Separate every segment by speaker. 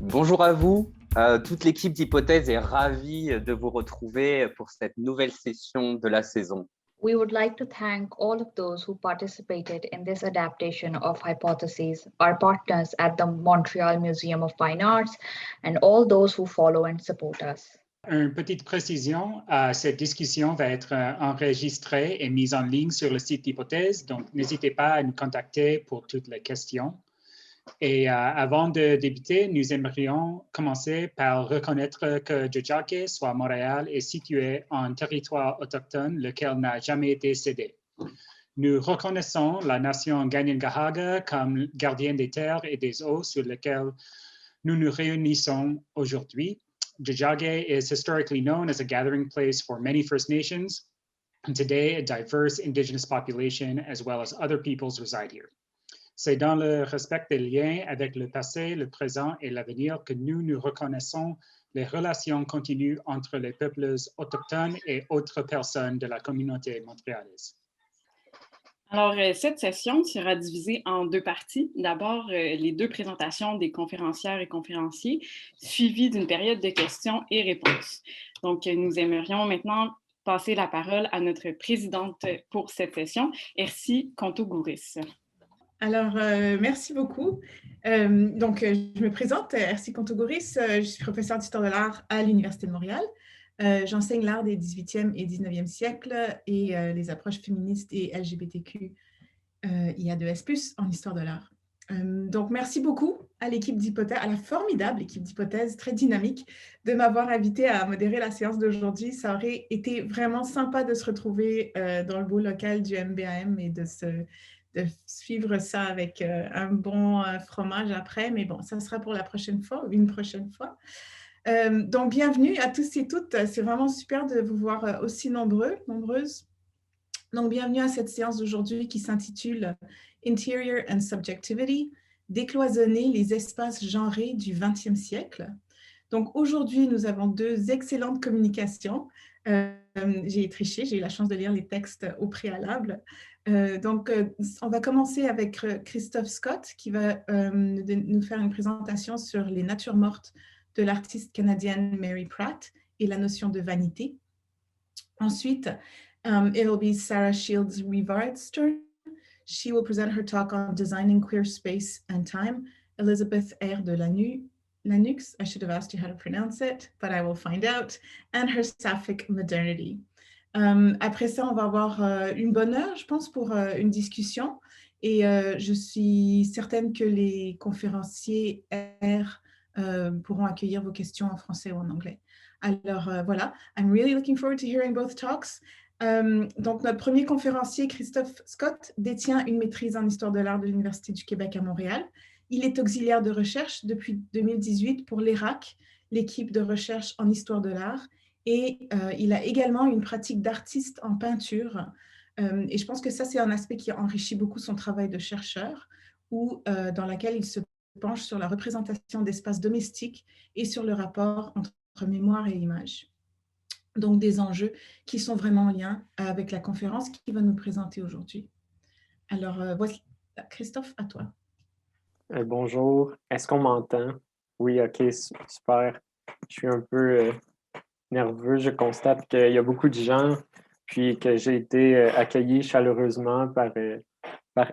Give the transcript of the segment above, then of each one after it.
Speaker 1: Bonjour à vous. Toute l'équipe d'Hypothèse est ravie de vous retrouver pour cette nouvelle session de la saison.
Speaker 2: We would like to thank all of those who participated in this adaptation of Hypotheses, our partners at the Montreal Museum of Fine Arts, and all those who follow and support us.
Speaker 3: Une petite précision, cette discussion va être enregistrée et mise en ligne sur le site d'Hypothèse, donc n'hésitez pas à nous contacter pour toutes les questions. Et avant de débuter, nous aimerions commencer par reconnaître que Tiohtià:ke, soit Montréal, est situé en territoire autochtone, lequel n'a jamais été cédé. Nous reconnaissons la nation Kanien'kehá:ka comme gardienne des terres et des eaux sur lesquelles nous nous réunissons aujourd'hui. Tiohtià:ke is historically known as a gathering place for many First Nations, and today a diverse Indigenous population as well as other peoples reside here. C'est dans le respect des liens avec le passé, le présent et l'avenir que nous nous reconnaissons les relations continues entre les peuples autochtones et autres personnes de la communauté montréalaise.
Speaker 4: Alors, cette session sera divisée en deux parties. D'abord, les deux présentations des conférencières et conférenciers, suivies d'une période de questions et réponses. Donc, nous aimerions maintenant passer la parole à notre présidente pour cette session, Ersi Conto-Gouris.
Speaker 5: Alors, merci beaucoup. Je me présente, Ersi Conto-Gouris, je suis professeure d'histoire de l'art à l'Université de Montréal. J'enseigne l'art des 18e et 19e siècles et les approches féministes et LGBTQ IA2S+, en histoire de l'art. Donc, merci beaucoup à l'équipe d'Hypothèse, à la formidable équipe d'Hypothèse, très dynamique, de m'avoir invitée à modérer la séance d'aujourd'hui. Ça aurait été vraiment sympa de se retrouver dans le beau local du MBAM et de suivre ça avec un bon fromage après, mais bon, ça sera pour la prochaine fois, une prochaine fois. Donc, bienvenue à tous et toutes. C'est vraiment super de vous voir aussi nombreuses. Donc, bienvenue à cette séance d'aujourd'hui qui s'intitule « Interior and Subjectivity, décloisonner les espaces genrés du XXe siècle ». Donc, aujourd'hui, nous avons deux excellentes communications. J'ai triché, j'ai eu la chance de lire les textes au préalable. On va commencer avec Christophe Scott qui va nous faire une présentation sur les natures mortes de l'artiste canadienne Mary Pratt et la notion de vanité. Ensuite, it'll be Sarah Shields Rivard's turn. She will present her talk on designing queer space and time. Elizabeth R. de Lanux, I should have asked you how to pronounce it, but I will find out, and her sapphic modernity. Après ça, on va avoir une bonne heure, je pense, pour une discussion. Et je suis certaine que les conférenciers pourront accueillir vos questions en français ou en anglais. Alors voilà, I'm really looking forward to hearing both talks. Donc notre premier conférencier, Christophe Scott, détient une maîtrise en histoire de l'art de l'Université du Québec à Montréal. Il est auxiliaire de recherche depuis 2018 pour l'ERAC, l'équipe de recherche en histoire de l'art, et il a également une pratique d'artiste en peinture. Et je pense que ça, c'est un aspect qui enrichit beaucoup son travail de chercheur, dans laquelle il se penche sur la représentation d'espaces domestiques et sur le rapport entre mémoire et image. Donc, des enjeux qui sont vraiment en lien avec la conférence qu'il va nous présenter aujourd'hui. Alors, voici, Christophe, à toi.
Speaker 6: Bonjour, est-ce qu'on m'entend? Oui, ok, super. Je suis un peu nerveux. Je constate qu'il y a beaucoup de gens, puis que j'ai été accueilli chaleureusement par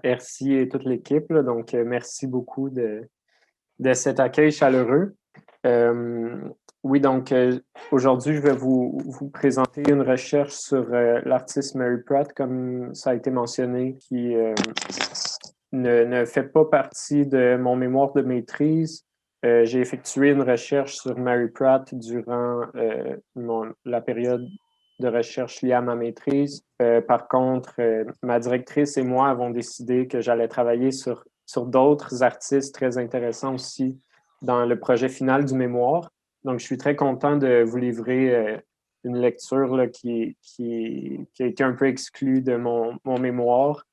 Speaker 6: Ersi et toute l'équipe. Donc, merci beaucoup de cet accueil chaleureux. Oui, donc aujourd'hui, je vais vous présenter une recherche sur l'artiste Mary Pratt, comme ça a été mentionné, qui ne fait pas partie de mon mémoire de maîtrise. J'ai effectué une recherche sur Mary Pratt durant la période de recherche liée à ma maîtrise. Par contre, ma directrice et moi avons décidé que j'allais travailler sur d'autres artistes très intéressants aussi dans le projet final du mémoire. Donc, je suis très content de vous livrer une lecture là, qui a été un peu exclue de mon mémoire.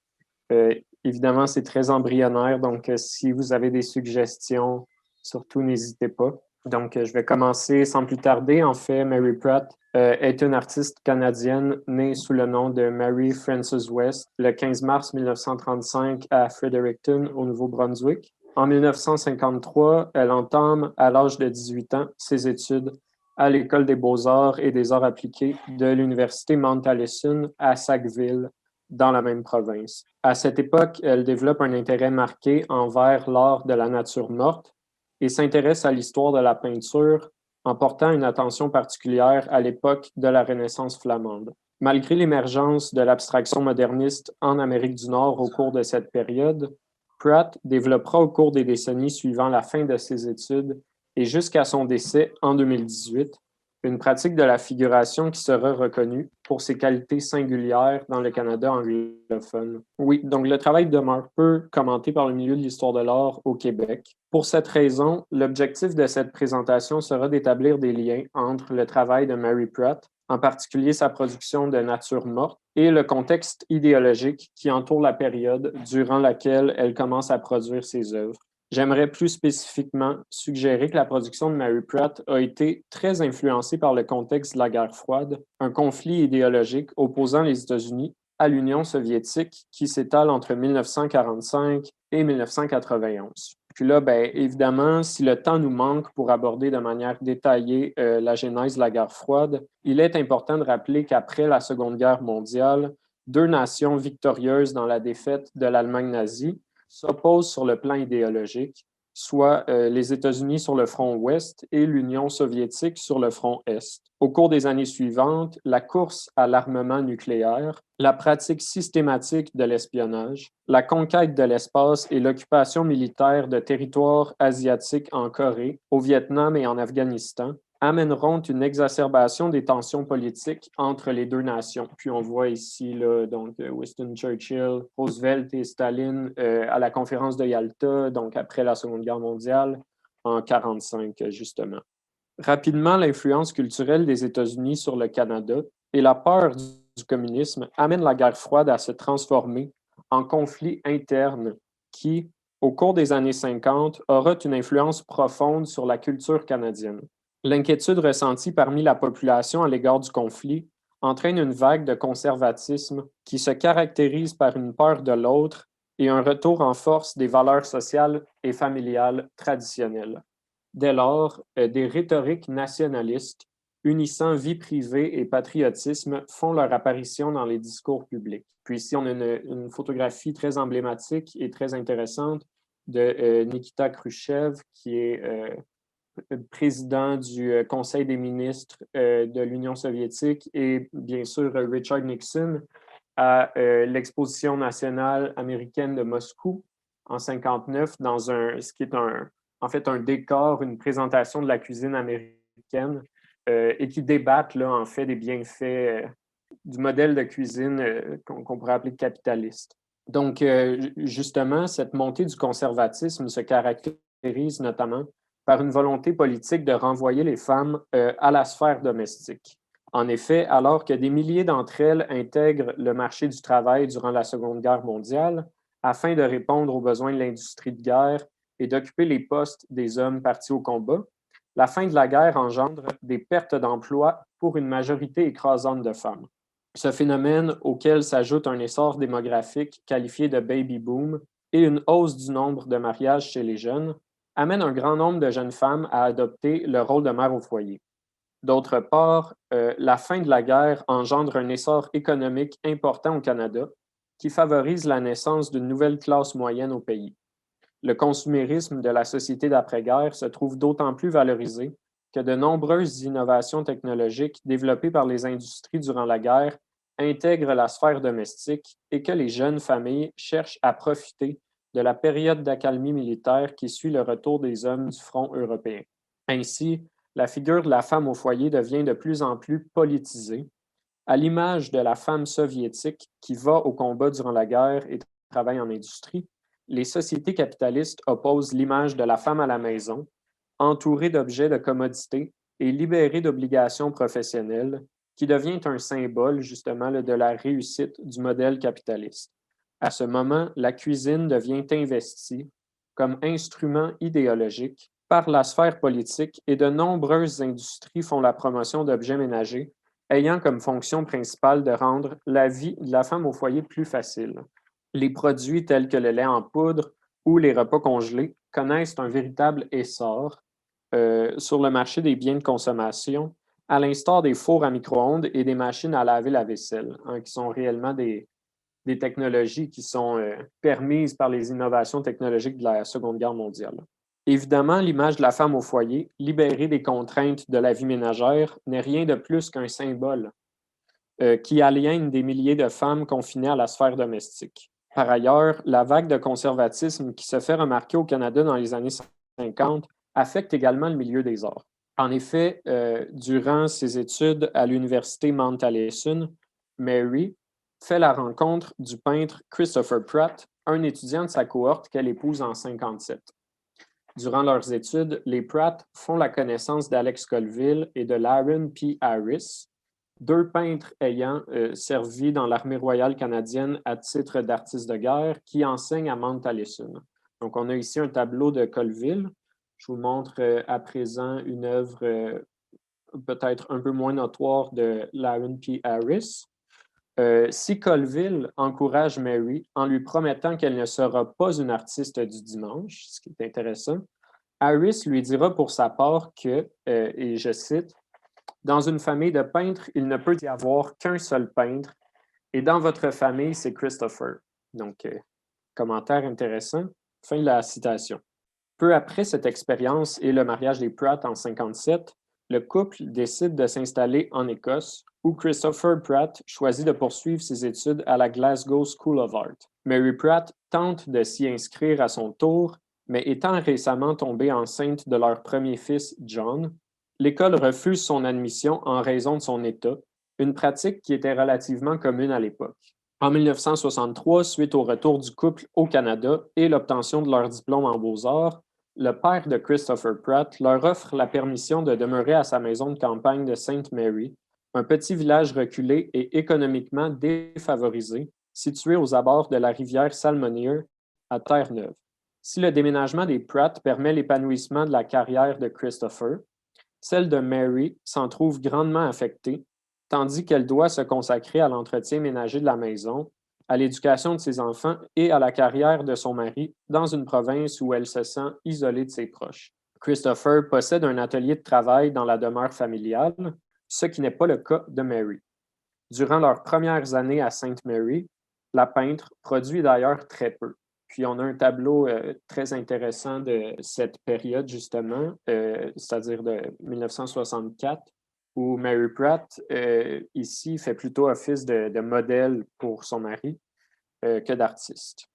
Speaker 6: Évidemment, c'est très embryonnaire, donc si vous avez des suggestions, surtout n'hésitez pas. Donc, je vais commencer sans plus tarder. En fait, Mary Pratt est une artiste canadienne née sous le nom de Mary Frances West le 15 mars 1935 à Fredericton, au Nouveau-Brunswick. En 1953, elle entame, à l'âge de 18 ans, ses études à l'École des beaux-arts et des arts appliqués de l'Université Mount Allison à Sackville, dans la même province. À cette époque, elle développe un intérêt marqué envers l'art de la nature morte et s'intéresse à l'histoire de la peinture en portant une attention particulière à l'époque de la Renaissance flamande. Malgré l'émergence de l'abstraction moderniste en Amérique du Nord au cours de cette période, Pratt développera au cours des décennies suivant la fin de ses études et jusqu'à son décès en 2018, une pratique de la figuration qui sera reconnue pour ses qualités singulières dans le Canada anglophone. Oui, donc le travail demeure peu commenté par le milieu de l'histoire de l'art au Québec. Pour cette raison, l'objectif de cette présentation sera d'établir des liens entre le travail de Mary Pratt, en particulier sa production de nature morte, et le contexte idéologique qui entoure la période durant laquelle elle commence à produire ses œuvres. J'aimerais plus spécifiquement suggérer que la production de Mary Pratt a été très influencée par le contexte de la guerre froide, un conflit idéologique opposant les États-Unis à l'Union soviétique qui s'étale entre 1945 et 1991. Puis là, bien, évidemment, si le temps nous manque pour aborder de manière détaillée la genèse de la guerre froide, il est important de rappeler qu'après la Seconde Guerre mondiale, deux nations victorieuses dans la défaite de l'Allemagne nazie s'opposent sur le plan idéologique, soit les États-Unis sur le front ouest et l'Union soviétique sur le front est. Au cours des années suivantes, la course à l'armement nucléaire, la pratique systématique de l'espionnage, la conquête de l'espace et l'occupation militaire de territoires asiatiques en Corée, au Vietnam et en Afghanistan amèneront une exacerbation des tensions politiques entre les deux nations. Puis on voit ici là, donc Winston Churchill, Roosevelt et Staline à la conférence de Yalta, donc après la Seconde Guerre mondiale, en 1945 justement. Rapidement, l'influence culturelle des États-Unis sur le Canada et la peur du communisme amènent la guerre froide à se transformer en conflit interne qui, au cours des années 50, aura une influence profonde sur la culture canadienne. L'inquiétude ressentie parmi la population à l'égard du conflit entraîne une vague de conservatisme qui se caractérise par une peur de l'autre et un retour en force des valeurs sociales et familiales traditionnelles. Dès lors, des rhétoriques nationalistes unissant vie privée et patriotisme font leur apparition dans les discours publics. Puis ici, on a une photographie très emblématique et très intéressante de Nikita Khrouchtchev, qui est président du Conseil des ministres de l'Union soviétique, et bien sûr Richard Nixon à l'exposition nationale américaine de Moscou en 1959 dans ce qui est en fait un décor, une présentation de la cuisine américaine et qui débattent là, en fait des bienfaits du modèle de cuisine qu'on pourrait appeler capitaliste. Donc, justement, cette montée du conservatisme se caractérise notamment par une volonté politique de renvoyer les femmes à la sphère domestique. En effet, alors que des milliers d'entre elles intègrent le marché du travail durant la Seconde Guerre mondiale, afin de répondre aux besoins de l'industrie de guerre et d'occuper les postes des hommes partis au combat, la fin de la guerre engendre des pertes d'emplois pour une majorité écrasante de femmes. Ce phénomène, auquel s'ajoute un essor démographique qualifié de baby boom et une hausse du nombre de mariages chez les jeunes, amène un grand nombre de jeunes femmes à adopter le rôle de mère au foyer. D'autre part, la fin de la guerre engendre un essor économique important au Canada qui favorise la naissance d'une nouvelle classe moyenne au pays. Le consumérisme de la société d'après-guerre se trouve d'autant plus valorisé que de nombreuses innovations technologiques développées par les industries durant la guerre intègrent la sphère domestique et que les jeunes familles cherchent à profiter de la période d'accalmie militaire qui suit le retour des hommes du front européen. Ainsi, la figure de la femme au foyer devient de plus en plus politisée, à l'image de la femme soviétique qui va au combat durant la guerre et travaille en industrie. Les sociétés capitalistes opposent l'image de la femme à la maison, entourée d'objets de commodité et libérée d'obligations professionnelles, qui devient un symbole justement de la réussite du modèle capitaliste. À ce moment, la cuisine devient investie comme instrument idéologique par la sphère politique et de nombreuses industries font la promotion d'objets ménagers ayant comme fonction principale de rendre la vie de la femme au foyer plus facile. Les produits tels que le lait en poudre ou les repas congelés connaissent un véritable essor sur le marché des biens de consommation, à l'instar des fours à micro-ondes et des machines à laver la vaisselle, hein, qui sont réellement des technologies qui sont permises par les innovations technologiques de la Seconde Guerre mondiale. Évidemment, l'image de la femme au foyer, libérée des contraintes de la vie ménagère, n'est rien de plus qu'un symbole qui aliène des milliers de femmes confinées à la sphère domestique. Par ailleurs, la vague de conservatisme qui se fait remarquer au Canada dans les années 50 affecte également le milieu des arts. En effet, durant ses études à l'université Mount Allison, Mary fait la rencontre du peintre Christopher Pratt, un étudiant de sa cohorte qu'elle épouse en 1957. Durant leurs études, les Pratt font la connaissance d'Alex Colville et de Laren P. Harris, deux peintres ayant servi dans l'armée royale canadienne à titre d'artistes de guerre qui enseignent à Mount Allison. Donc, on a ici un tableau de Colville. Je vous montre à présent une œuvre peut-être un peu moins notoire de Laren P. Harris. Si Colville encourage Mary en lui promettant qu'elle ne sera pas une artiste du dimanche, ce qui est intéressant, Harris lui dira pour sa part que, et je cite, « Dans une famille de peintres, il ne peut y avoir qu'un seul peintre, et dans votre famille, c'est Christopher. » Donc, commentaire intéressant. Fin de la citation. Peu après cette expérience et le mariage des Pratt en 1957, le couple décide de s'installer en Écosse, où Christopher Pratt choisit de poursuivre ses études à la Glasgow School of Art. Mary Pratt tente de s'y inscrire à son tour, mais étant récemment tombée enceinte de leur premier fils, John, l'école refuse son admission en raison de son état, une pratique qui était relativement commune à l'époque. En 1963, suite au retour du couple au Canada et l'obtention de leur diplôme en beaux-arts, le père de Christopher Pratt leur offre la permission de demeurer à sa maison de campagne de Sainte Mary, un petit village reculé et économiquement défavorisé, situé aux abords de la rivière Salmonier à Terre-Neuve. Si le déménagement des Pratt permet l'épanouissement de la carrière de Christopher, celle de Mary s'en trouve grandement affectée, tandis qu'elle doit se consacrer à l'entretien ménager de la maison, à l'éducation de ses enfants et à la carrière de son mari dans une province où elle se sent isolée de ses proches. Christopher possède un atelier de travail dans la demeure familiale, ce qui n'est pas le cas de Mary. Durant leurs premières années à Sainte Mary, la peintre produit d'ailleurs très peu. Puis on a un tableau très intéressant de cette période justement, c'est-à-dire de 1964, où Mary Pratt, ici, fait plutôt office de modèle pour son mari que d'artiste.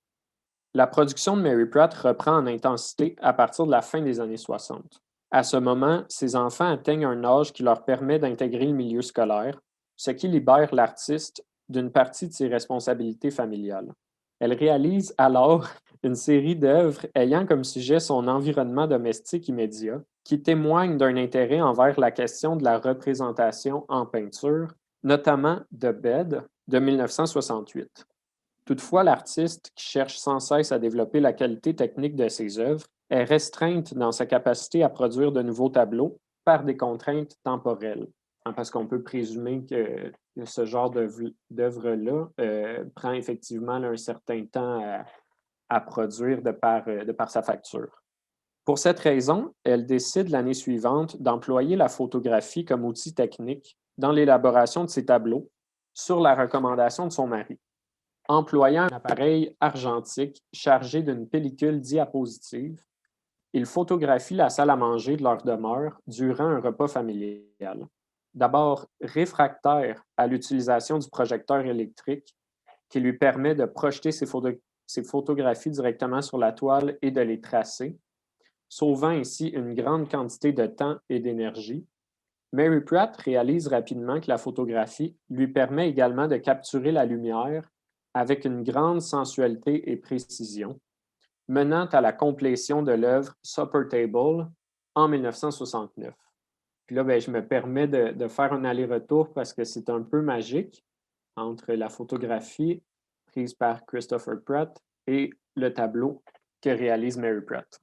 Speaker 6: La production de Mary Pratt reprend en intensité à partir de la fin des années 60. À ce moment, ses enfants atteignent un âge qui leur permet d'intégrer le milieu scolaire, ce qui libère l'artiste d'une partie de ses responsabilités familiales. Elle réalise alors une série d'œuvres ayant comme sujet son environnement domestique immédiat, qui témoignent d'un intérêt envers la question de la représentation en peinture, notamment The Bed de 1968. Toutefois, l'artiste, qui cherche sans cesse à développer la qualité technique de ses œuvres, est restreinte dans sa capacité à produire de nouveaux tableaux par des contraintes temporelles. Parce qu'on peut présumer que ce genre d'œuvre-là prend effectivement un certain temps à produire de par sa facture. Pour cette raison, elle décide l'année suivante d'employer la photographie comme outil technique dans l'élaboration de ses tableaux sur la recommandation de son mari. Employant un appareil argentique chargé d'une pellicule diapositive, il photographie la salle à manger de leur demeure durant un repas familial. D'abord réfractaire à l'utilisation du projecteur électrique qui lui permet de projeter ses photographies directement sur la toile et de les tracer, sauvant ainsi une grande quantité de temps et d'énergie. Mary Pratt réalise rapidement que la photographie lui permet également de capturer la lumière avec une grande sensualité et précision, menant à la complétion de l'œuvre Supper Table en 1969. Puis là, je me permets de faire un aller-retour parce que c'est un peu magique entre la photographie prise par Christopher Pratt et le tableau que réalise Mary Pratt.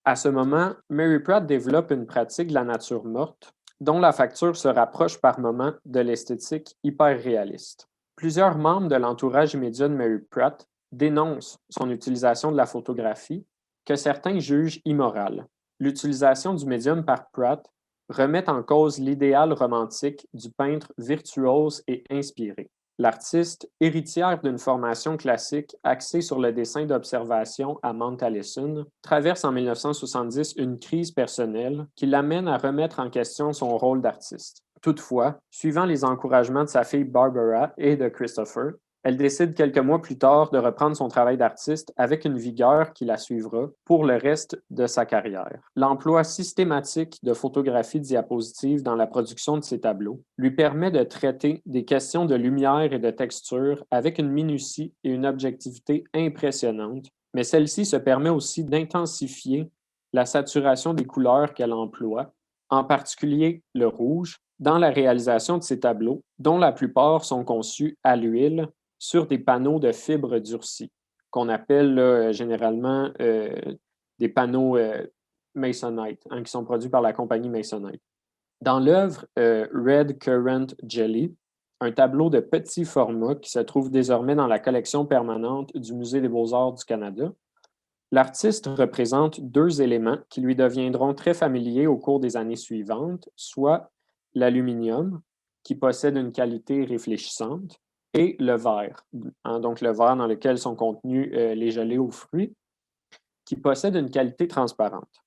Speaker 6: À ce moment, Mary Pratt développe une pratique de la nature morte dont la facture se rapproche par moments de l'esthétique hyper réaliste. Plusieurs membres de l'entourage immédiat de Mary Pratt dénoncent son utilisation de la photographie, que certains jugent immorale. L'utilisation du médium par Pratt remet en cause l'idéal romantique du peintre virtuose et inspiré. L'artiste, héritière d'une formation classique axée sur le dessin d'observation à Mount Allison, traverse en 1970 une crise personnelle qui l'amène à remettre en question son rôle d'artiste. Toutefois, suivant les encouragements de sa fille Barbara et de Christopher, elle décide quelques mois plus tard de reprendre son travail d'artiste avec une vigueur qui la suivra pour le reste de sa carrière. L'emploi systématique de photographies diapositives dans la production de ses tableaux lui permet de traiter des questions de lumière et de texture avec une minutie et une objectivité impressionnantes, mais celle-ci se permet aussi d'intensifier la saturation des couleurs qu'elle emploie, en particulier le rouge, dans la réalisation de ses tableaux, dont la plupart sont conçus à l'huile sur des panneaux de fibres durcies, qu'on appelle généralement des panneaux Masonite, qui sont produits par la compagnie Masonite. Dans l'œuvre Red Currant Jelly, un tableau de petit format qui se trouve désormais dans la collection permanente du Musée des beaux-arts du Canada, l'artiste représente deux éléments qui lui deviendront très familiers au cours des années suivantes, soit l'aluminium, qui possède une qualité réfléchissante, et le verre, donc le verre dans lequel sont contenus les gelées aux fruits, qui possède une qualité transparente.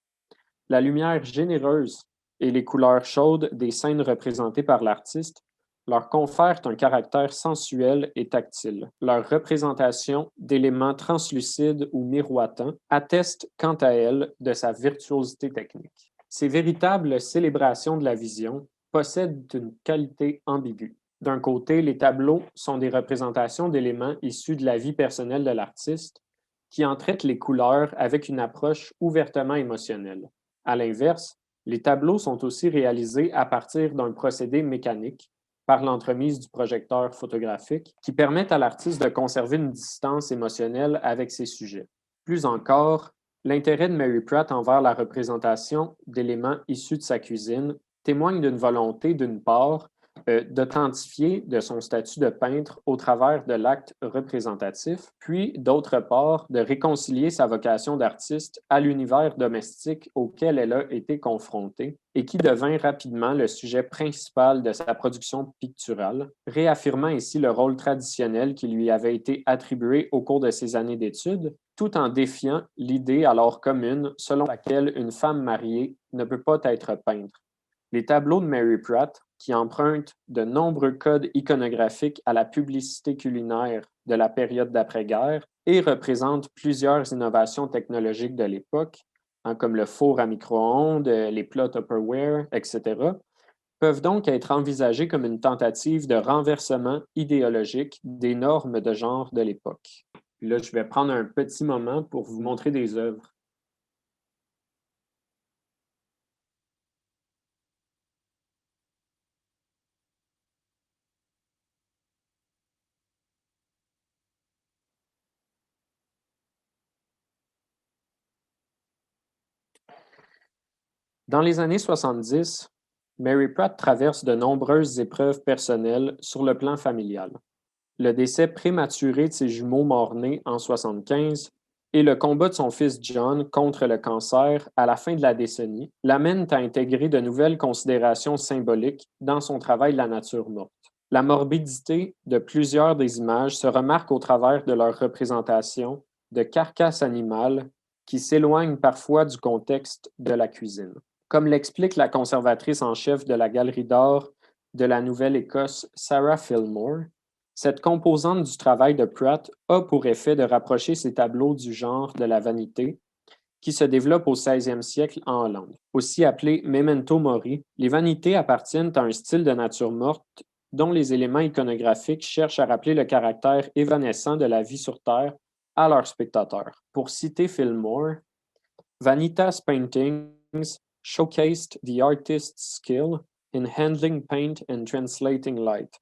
Speaker 6: La lumière généreuse et les couleurs chaudes des scènes représentées par l'artiste leur confèrent un caractère sensuel et tactile. Leur représentation d'éléments translucides ou miroitants atteste quant à elle de sa virtuosité technique. Ces véritables célébrations de la vision possèdent une qualité ambiguë. D'un côté, les tableaux sont des représentations d'éléments issus de la vie personnelle de l'artiste qui en traitent les couleurs avec une approche ouvertement émotionnelle. À l'inverse, les tableaux sont aussi réalisés à partir d'un procédé mécanique par l'entremise du projecteur photographique qui permettent à l'artiste de conserver une distance émotionnelle avec ses sujets. Plus encore, l'intérêt de Mary Pratt envers la représentation d'éléments issus de sa cuisine témoigne d'une volonté, d'une part, d'authentifier de son statut de peintre au travers de l'acte représentatif, puis d'autre part, de réconcilier sa vocation d'artiste à l'univers domestique auquel elle a été confrontée et qui devint rapidement le sujet principal de sa production picturale, réaffirmant ainsi le rôle traditionnel qui lui avait été attribué au cours de ses années d'études, tout en défiant l'idée alors commune selon laquelle une femme mariée ne peut pas être peintre. Les tableaux de Mary Pratt, qui empruntent de nombreux codes iconographiques à la publicité culinaire de la période d'après-guerre et représentent plusieurs innovations technologiques de l'époque, comme le four à micro-ondes, les plats Tupperware, etc., peuvent donc être envisagés comme une tentative de renversement idéologique des normes de genre de l'époque. Là, je vais prendre un petit moment pour vous montrer des œuvres. Dans les années 70, Mary Pratt traverse de nombreuses épreuves personnelles sur le plan familial. Le décès prématuré de ses jumeaux morts-nés en 1975 et le combat de son fils John contre le cancer à la fin de la décennie l'amènent à intégrer de nouvelles considérations symboliques dans son travail de la nature morte. La morbidité de plusieurs des images se remarque au travers de leur représentation de carcasses animales qui s'éloignent parfois du contexte de la cuisine. Comme l'explique la conservatrice en chef de la Galerie d'art de la Nouvelle-Écosse, Sarah Fillmore, cette composante du travail de Pratt a pour effet de rapprocher ces tableaux du genre de la vanité qui se développe au 16e siècle en Hollande. Aussi appelé memento mori, les vanités appartiennent à un style de nature morte dont les éléments iconographiques cherchent à rappeler le caractère évanescent de la vie sur Terre à leurs spectateurs. Pour citer Fillmore, Vanitas paintings showcased the artist's skill in handling paint and translating light.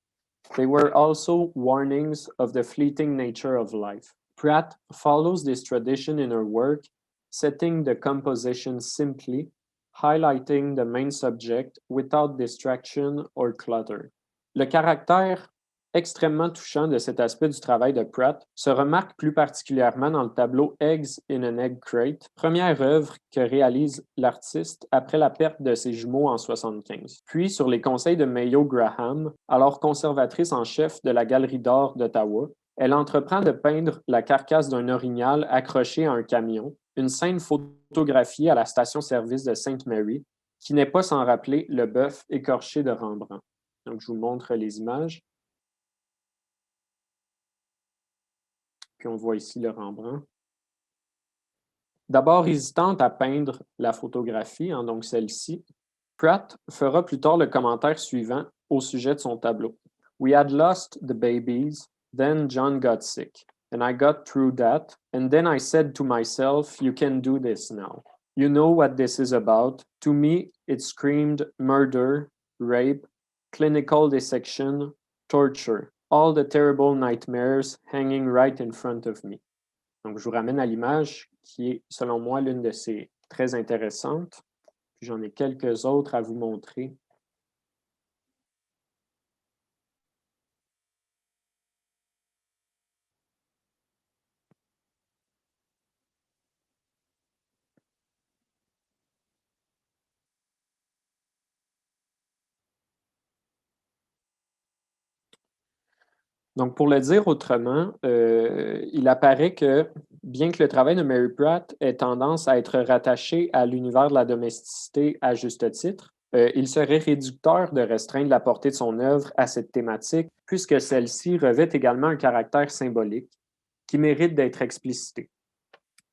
Speaker 6: They were also warnings of the fleeting nature of life. Pratt follows this tradition in her work, setting the composition simply, highlighting the main subject without distraction or clutter. Le caractère extrêmement touchant de cet aspect du travail de Pratt se remarque plus particulièrement dans le tableau Eggs in an Egg Crate, première œuvre que réalise l'artiste après la perte de ses jumeaux en 1975. Puis, sur les conseils de Mayo Graham, alors conservatrice en chef de la Galerie d'art d'Ottawa, elle entreprend de peindre la carcasse d'un orignal accroché à un camion, une scène photographiée à la station-service de Sainte-Marie, qui n'est pas sans rappeler le bœuf écorché de Rembrandt. Donc, je vous montre les images. Puis on voit ici le Rembrandt. D'abord hésitante à peindre la photographie, donc celle-ci, Pratt fera plus tard le commentaire suivant au sujet de son tableau. We had lost the babies, then John got sick, and I got through that, and then I said to myself, you can do this now. You know what this is about. To me, it screamed murder, rape, clinical dissection, torture. All the terrible nightmares hanging right in front of me. Donc, je vous ramène à l'image qui est, selon moi, l'une de ces très intéressantes. Puis j'en ai quelques autres à vous montrer. Donc, pour le dire autrement, il apparaît que, bien que le travail de Mary Pratt ait tendance à être rattaché à l'univers de la domesticité à juste titre, il serait réducteur de restreindre la portée de son œuvre à cette thématique, puisque celle-ci revêt également un caractère symbolique qui mérite d'être explicité.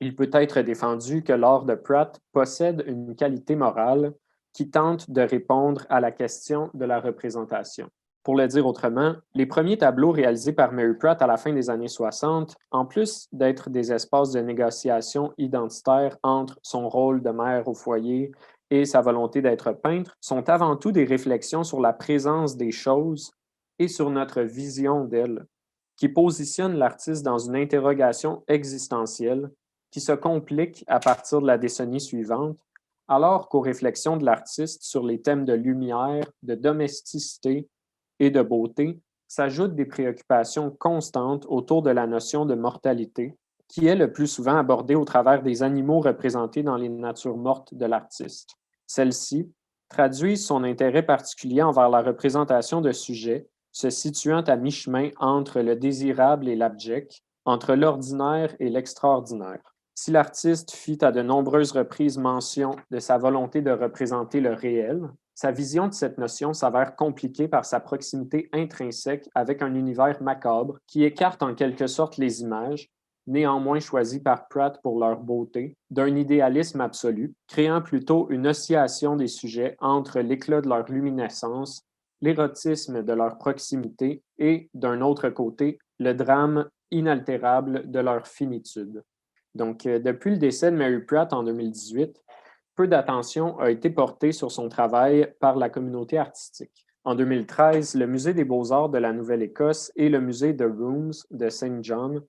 Speaker 6: Il peut être défendu que l'art de Pratt possède une qualité morale qui tente de répondre à la question de la représentation. Pour le dire autrement, les premiers tableaux réalisés par Mary Pratt à la fin des années 60, en plus d'être des espaces de négociation identitaire entre son rôle de mère au foyer et sa volonté d'être peintre, sont avant tout des réflexions sur la présence des choses et sur notre vision d'elles, qui positionnent l'artiste dans une interrogation existentielle qui se complique à partir de la décennie suivante, alors qu'aux réflexions de l'artiste sur les thèmes de lumière, de domesticité et de beauté s'ajoutent des préoccupations constantes autour de la notion de mortalité, qui est le plus souvent abordée au travers des animaux représentés dans les natures mortes de l'artiste. Celles-ci traduisent son intérêt particulier envers la représentation de sujets se situant à mi-chemin entre le désirable et l'abject, entre l'ordinaire et l'extraordinaire. Si l'artiste fit à de nombreuses reprises mention de sa volonté de représenter le réel, sa vision de cette notion s'avère compliquée par sa proximité intrinsèque avec un univers macabre qui écarte en quelque sorte les images, néanmoins choisies par Pratt pour leur beauté, d'un idéalisme absolu, créant plutôt une oscillation des sujets entre l'éclat de leur luminescence, l'érotisme de leur proximité et, d'un autre côté, le drame inaltérable de leur finitude. Donc, depuis le décès de Mary Pratt en 2018, peu d'attention a été portée sur son travail par la communauté artistique. En 2013, le Musée des beaux-arts de la Nouvelle-Écosse et le Musée de Rooms de St. John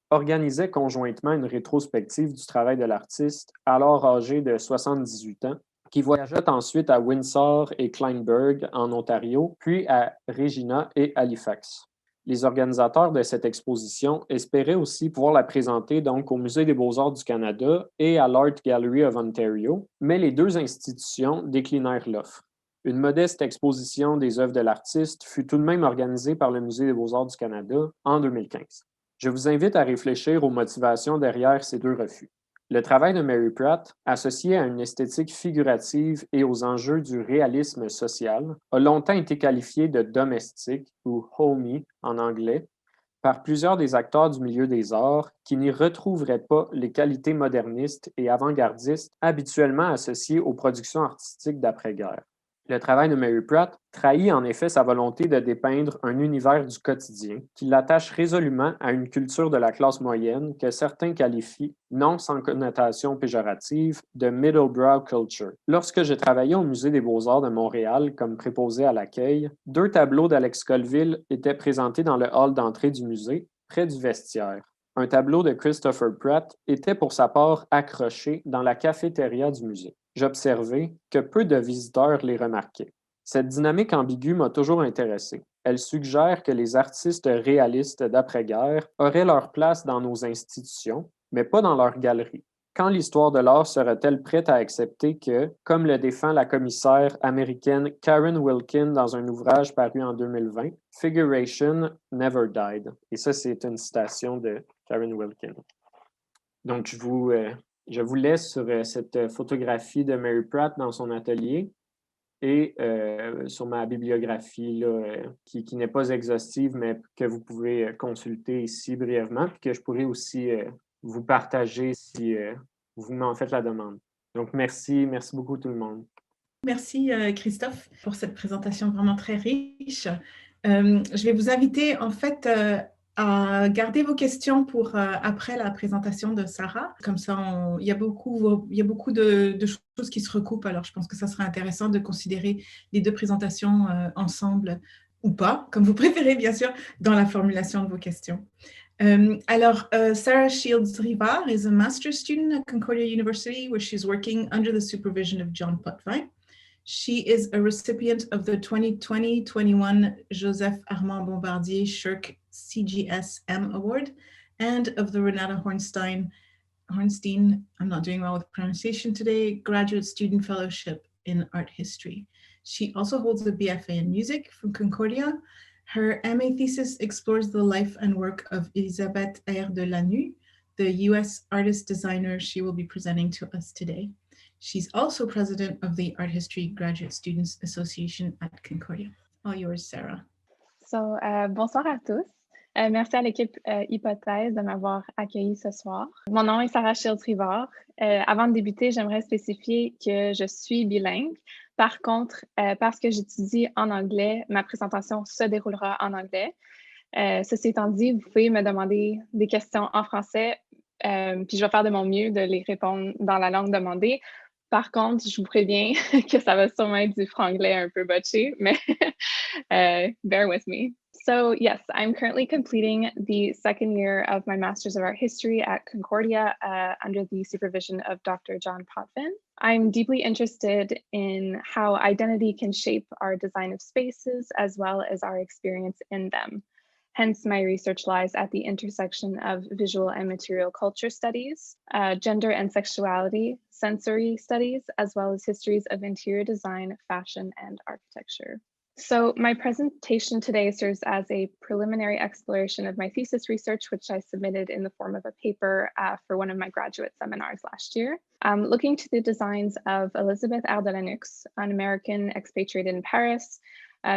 Speaker 6: organisaient conjointement une rétrospective du travail de l'artiste, alors âgé de 78 ans, qui voyagea ensuite à Windsor et Kleinburg en Ontario, puis à Regina et Halifax. Les organisateurs de cette exposition espéraient aussi pouvoir la présenter donc au Musée des beaux-arts du Canada et à l'Art Gallery of Ontario, mais les deux institutions déclinèrent l'offre. Une modeste exposition des œuvres de l'artiste fut tout de même organisée par le Musée des beaux-arts du Canada en 2015. Je vous invite à réfléchir aux motivations derrière ces deux refus. Le travail de Mary Pratt, associé à une esthétique figurative et aux enjeux du réalisme social, a longtemps été qualifié de domestique ou homey en anglais par plusieurs des acteurs du milieu des arts qui n'y retrouveraient pas les qualités modernistes et avant-gardistes habituellement associées aux productions artistiques d'après-guerre. Le travail de Mary Pratt trahit en effet sa volonté de dépeindre un univers du quotidien qui l'attache résolument à une culture de la classe moyenne que certains qualifient, non sans connotation péjorative, de middlebrow culture. Lorsque j'ai travaillé au Musée des beaux-arts de Montréal comme préposé à l'accueil, 2 tableaux d'Alex Colville étaient présentés dans le hall d'entrée du musée, près du vestiaire. Un tableau de Christopher Pratt était pour sa part accroché dans la cafétéria du musée. J'observai que peu de visiteurs les remarquaient. Cette dynamique ambiguë m'a toujours intéressé. Elle suggère que les artistes réalistes d'après-guerre auraient leur place dans nos institutions, mais pas dans leurs galeries. Quand l'histoire de l'art sera-t-elle prête à accepter que, comme le défend la commissaire américaine Karen Wilkin dans un ouvrage paru en 2020, « Figuration never died ». Et ça, c'est une citation de Karen Wilkin. Donc, je vous laisse sur cette photographie de Mary Pratt dans son atelier et sur ma bibliographie là, qui n'est pas exhaustive, mais que vous pouvez consulter ici brièvement, puis que je pourrais aussi vous partager si vous m'en faites la demande. Donc, merci beaucoup tout le monde.
Speaker 5: Merci Christophe pour cette présentation vraiment très riche. Je vais vous inviter en fait à garder vos questions pour après la présentation de Sarah. Comme ça, il y a beaucoup de choses qui se recoupent. Alors, je pense que ça serait intéressant de considérer les deux présentations ensemble ou pas, comme vous préférez, bien sûr, dans la formulation de vos questions. Sarah Shields Rivard is a master's student at Concordia University, where she's working under the supervision of John Potvin. She is a recipient of the 2020-21 Joseph Armand Bombardier Shirk CGSM Award and of the Renata Hornstein, I'm not doing well with pronunciation today, Graduate Student Fellowship in Art History. She also holds a BFA in Music from Concordia. Her MA thesis explores the life and work of Elisabeth Ayer de Lanu, the US artist designer she will be presenting to us today. She's also president of the Art History Graduate Students Association at Concordia. All yours, Sarah.
Speaker 7: Bonsoir à tous. Merci à l'équipe Hypothèse de m'avoir accueillie ce soir. Mon nom est Sarah Shields Rivard. Avant de débuter, j'aimerais spécifier que je suis bilingue. Par contre, parce que j'étudie en anglais, ma présentation se déroulera en anglais. Ceci étant dit, vous pouvez me demander des questions en français, puis je vais faire de mon mieux de les répondre dans la langue demandée. Par contre, je vous préviens que ça va sûrement être du franglais un peu botché, mais bear with me. So yes, I'm currently completing the second year of my Master's of Art History at Concordia under the supervision of Dr. John Potvin. I'm deeply interested in how identity can shape our design of spaces as well as our experience in them. Hence, my research lies at the intersection of visual and material culture studies, gender and sexuality, sensory studies, as well as histories of interior design, fashion, and architecture. So my presentation today serves as a preliminary exploration of my thesis research, which I submitted in the form of a paper for one of my graduate seminars last year. Looking to the designs of Elisabeth Ayer de Lanu, an American expatriated in Paris,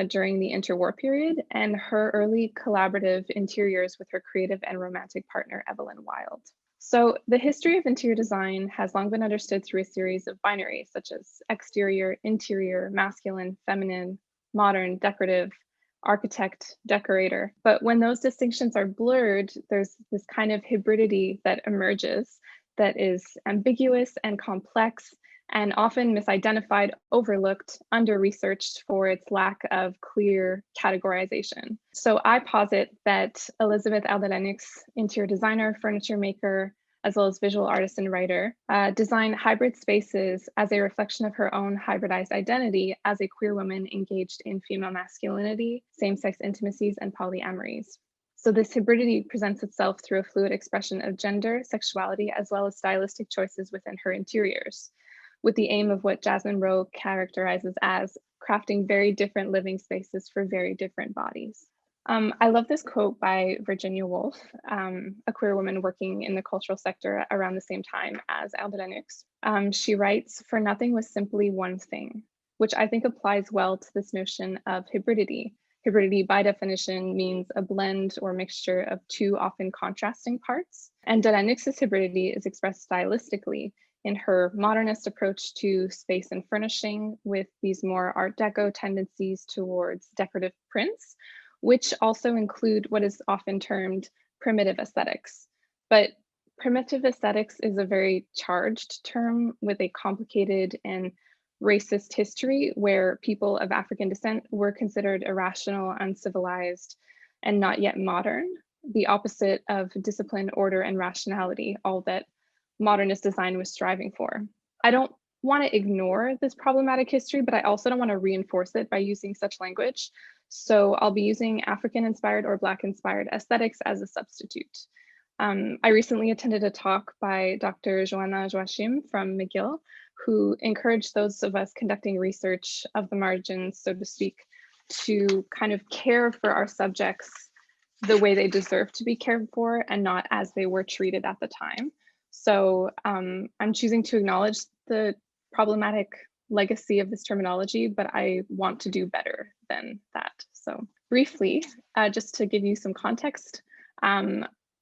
Speaker 7: during the interwar period, and her early collaborative interiors with her creative and romantic partner, Evelyn Wild. So the history of interior design has long been understood through a series of binaries, such as exterior, interior, masculine, feminine, modern, decorative, architect, decorator. But when those distinctions are blurred, there's this kind of hybridity that emerges that is ambiguous and complex, and often misidentified, overlooked, under-researched for its lack of clear categorization. So I posit that Elisabeth Ayer de Lanu, interior designer, furniture maker, as well as visual artist and writer, designed hybrid spaces as a reflection of her own hybridized identity as a queer woman engaged in female masculinity, same-sex intimacies, and polyamories. So this hybridity presents itself through a fluid expression of gender, sexuality, as well as stylistic choices within her interiors, with the aim of what Jasmine Rowe characterizes as crafting very different living spaces for very different bodies. I love this quote by Virginia Woolf, a queer woman working in the cultural sector around the same time as Ayer de Lanu. She writes, "For nothing was simply one thing," which I think applies well to this notion of hybridity. Hybridity, by definition, means a blend or mixture of two often contrasting parts. And de Lanu's hybridity is expressed stylistically in her modernist approach to space and furnishing, with these more Art Deco tendencies towards decorative prints, which also include what is often termed primitive aesthetics. But primitive aesthetics is a very charged term with a complicated and racist history where people of African descent were considered irrational, uncivilized, and not yet modern, the opposite of discipline, order, and rationality, all that modernist design was striving for. I don't want to ignore this problematic history, but I also don't want to reinforce it by using such language. So I'll be using African-inspired or Black-inspired aesthetics as a substitute. I recently attended a talk by Dr. Joanna Joachim from McGill, who encouraged those of us conducting research of the margins, so to speak, to kind of care for our subjects the way they deserve to be cared for and not as they were treated at the time. So I'm choosing to acknowledge the problematic legacy of this terminology, but I want to do better than that. So briefly, just to give you some context,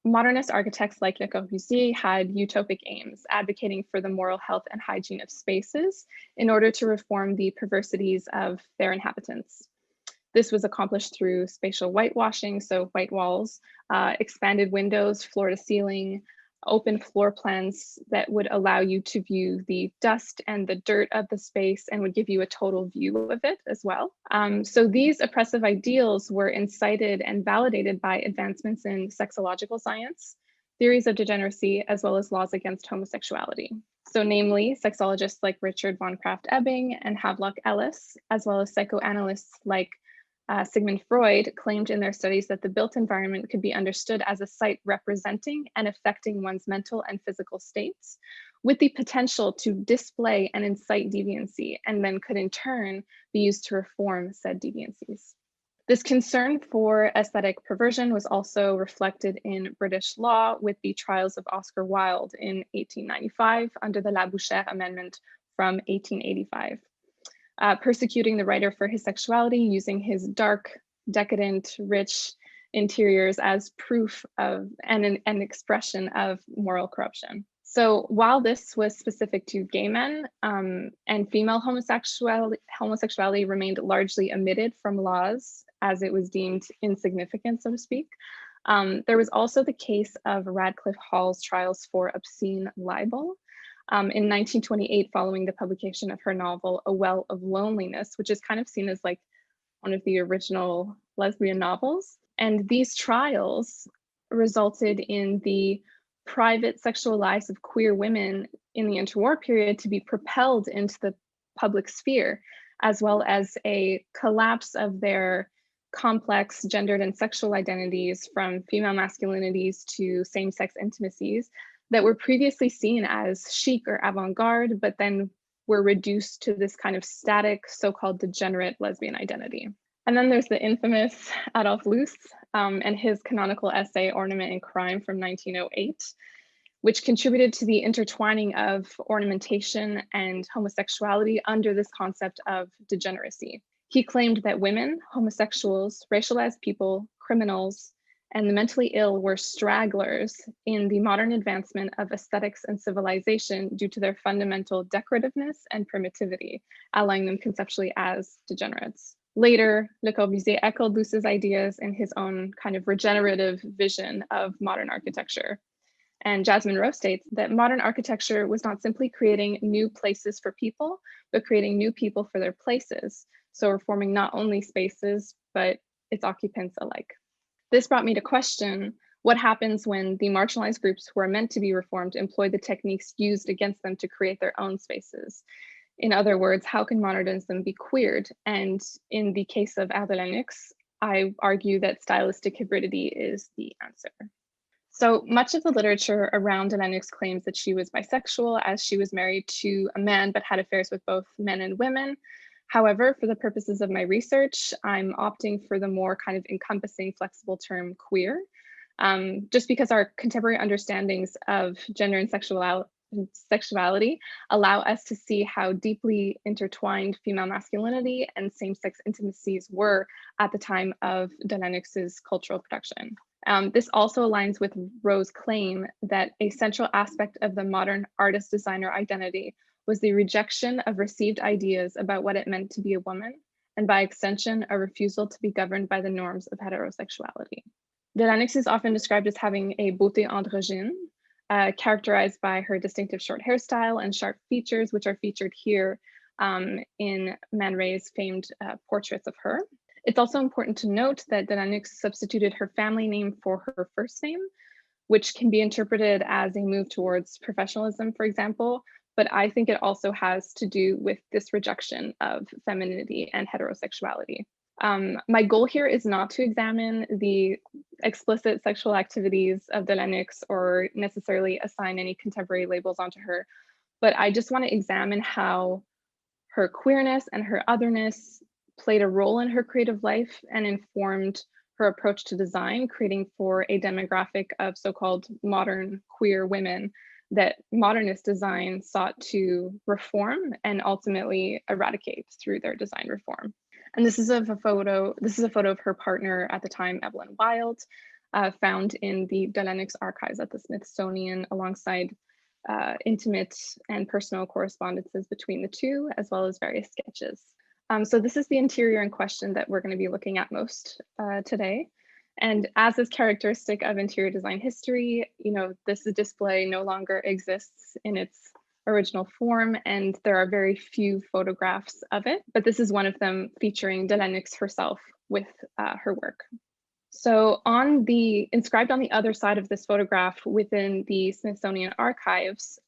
Speaker 7: modernist architects like Le Corbusier had utopic aims, advocating for the moral health and hygiene of spaces in order to reform the perversities of their inhabitants. This was accomplished through spatial whitewashing, so white walls, expanded windows, floor to ceiling, open floor plans that would allow you to view the dust and the dirt of the space and would give you a total view of it as well. So these oppressive ideals were incited and validated by advancements in sexological science, theories of degeneracy, as well as laws against homosexuality. So namely, sexologists like Richard von Krafft-Ebing and Havelock Ellis, as well as psychoanalysts like Sigmund Freud, claimed in their studies that the built environment could be understood as a site representing and affecting one's mental and physical states, with the potential to display and incite deviancy, and then could in turn be used to reform said deviancies. This concern for aesthetic perversion was also reflected in British law with the trials of Oscar Wilde in 1895 under the Labouchere Amendment from 1885. Persecuting the writer for his sexuality, using his dark, decadent, rich interiors as proof of and an expression of moral corruption. So while this was specific to gay men and female homosexuality remained largely omitted from laws as it was deemed insignificant, so to speak, there was also the case of Radcliffe Hall's trials for obscene libel. In 1928, following the publication of her novel, A Well of Loneliness, which is kind of seen as like one of the original lesbian novels. And these trials resulted in the private sexual lives of queer women in the interwar period to be propelled into the public sphere, as well as a collapse of their complex gendered and sexual identities from female masculinities to same-sex intimacies that were previously seen as chic or avant-garde, but then were reduced to this kind of static, so-called degenerate lesbian identity. And then there's the infamous Adolf Loos and his canonical essay, Ornament and Crime from 1908, which contributed to the intertwining of ornamentation and homosexuality under this concept of degeneracy. He claimed that women, homosexuals, racialized people, criminals, and the mentally ill were stragglers in the modern advancement of aesthetics and civilization due to their fundamental decorativeness and primitivity, allying them conceptually as degenerates. Later, Le Corbusier echoed Loos's ideas in his own kind of regenerative vision of modern architecture. And Jasmine Rowe states that modern architecture was not simply creating new places for people, but creating new people for their places. So reforming not only spaces, but its occupants alike. This brought me to question what happens when the marginalized groups who are meant to be reformed employ the techniques used against them to create their own spaces. In other words, how can modernism be queered? And in the case of Art de la Nux, I argue that stylistic hybridity is the answer. So much of the literature around de la Nux claims that she was bisexual, as she was married to a man but had affairs with both men and women. However, for the purposes of my research, I'm opting for the more kind of encompassing, flexible term queer, just because our contemporary understandings of gender and sexuality allow us to see how deeply intertwined female masculinity and same-sex intimacies were at the time of de la Nux's cultural production. This also aligns with Rowe's claim that a central aspect of the modern artist-designer identity was the rejection of received ideas about what it meant to be a woman, and by extension, a refusal to be governed by the norms of heterosexuality. De la Nux is often described as having a beauté androgyne, characterized by her distinctive short hairstyle and sharp features, which are featured here in Man Ray's famed portraits of her. It's also important to note that de la Nux substituted her family name for her first name, which can be interpreted as a move towards professionalism, for example, but I think it also has to do with this rejection of femininity and heterosexuality. My goal here is not to examine the explicit sexual activities of Delaunay or necessarily assign any contemporary labels onto her, but I just want to examine how her queerness and her otherness played a role in her creative life and informed her approach to design, creating for a demographic of so-called modern queer women that modernist design sought to reform and ultimately eradicate through their design reform. And this is a photo of her partner at the time, Evelyn Wild, found in the Delaunay archives at the Smithsonian alongside intimate and personal correspondences between the two, as well as various sketches. So this is the interior in question that we're going to be looking at most today. And as is characteristic of interior design history, this display no longer exists in its original form, and there are very few photographs of it, but this is one of them featuring Delaunay herself with her work. So inscribed on the other side of this photograph within the Smithsonian archives,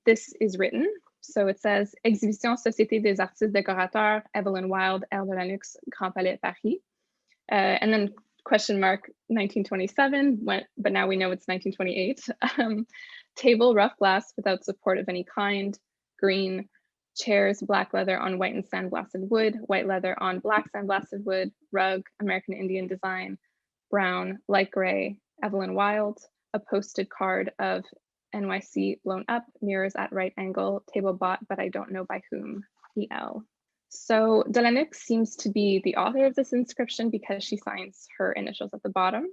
Speaker 7: this is written. So it says, Exhibition Société des Artistes Décorateurs, Evelyn Wild, Aire de la Nux, Grand Palais, Paris. And then question mark 1927, but now we know it's 1928. Table, rough glass without support of any kind, green. Chairs, black leather on white and sandblasted wood, white leather on black sandblasted wood, rug, American Indian design, brown, light gray, Evelyn Wild, a posted card of NYC blown up, mirrors at right angle, table bought, but I don't know by whom, EL. So Delaunay seems to be the author of this inscription because she signs her initials at the bottom.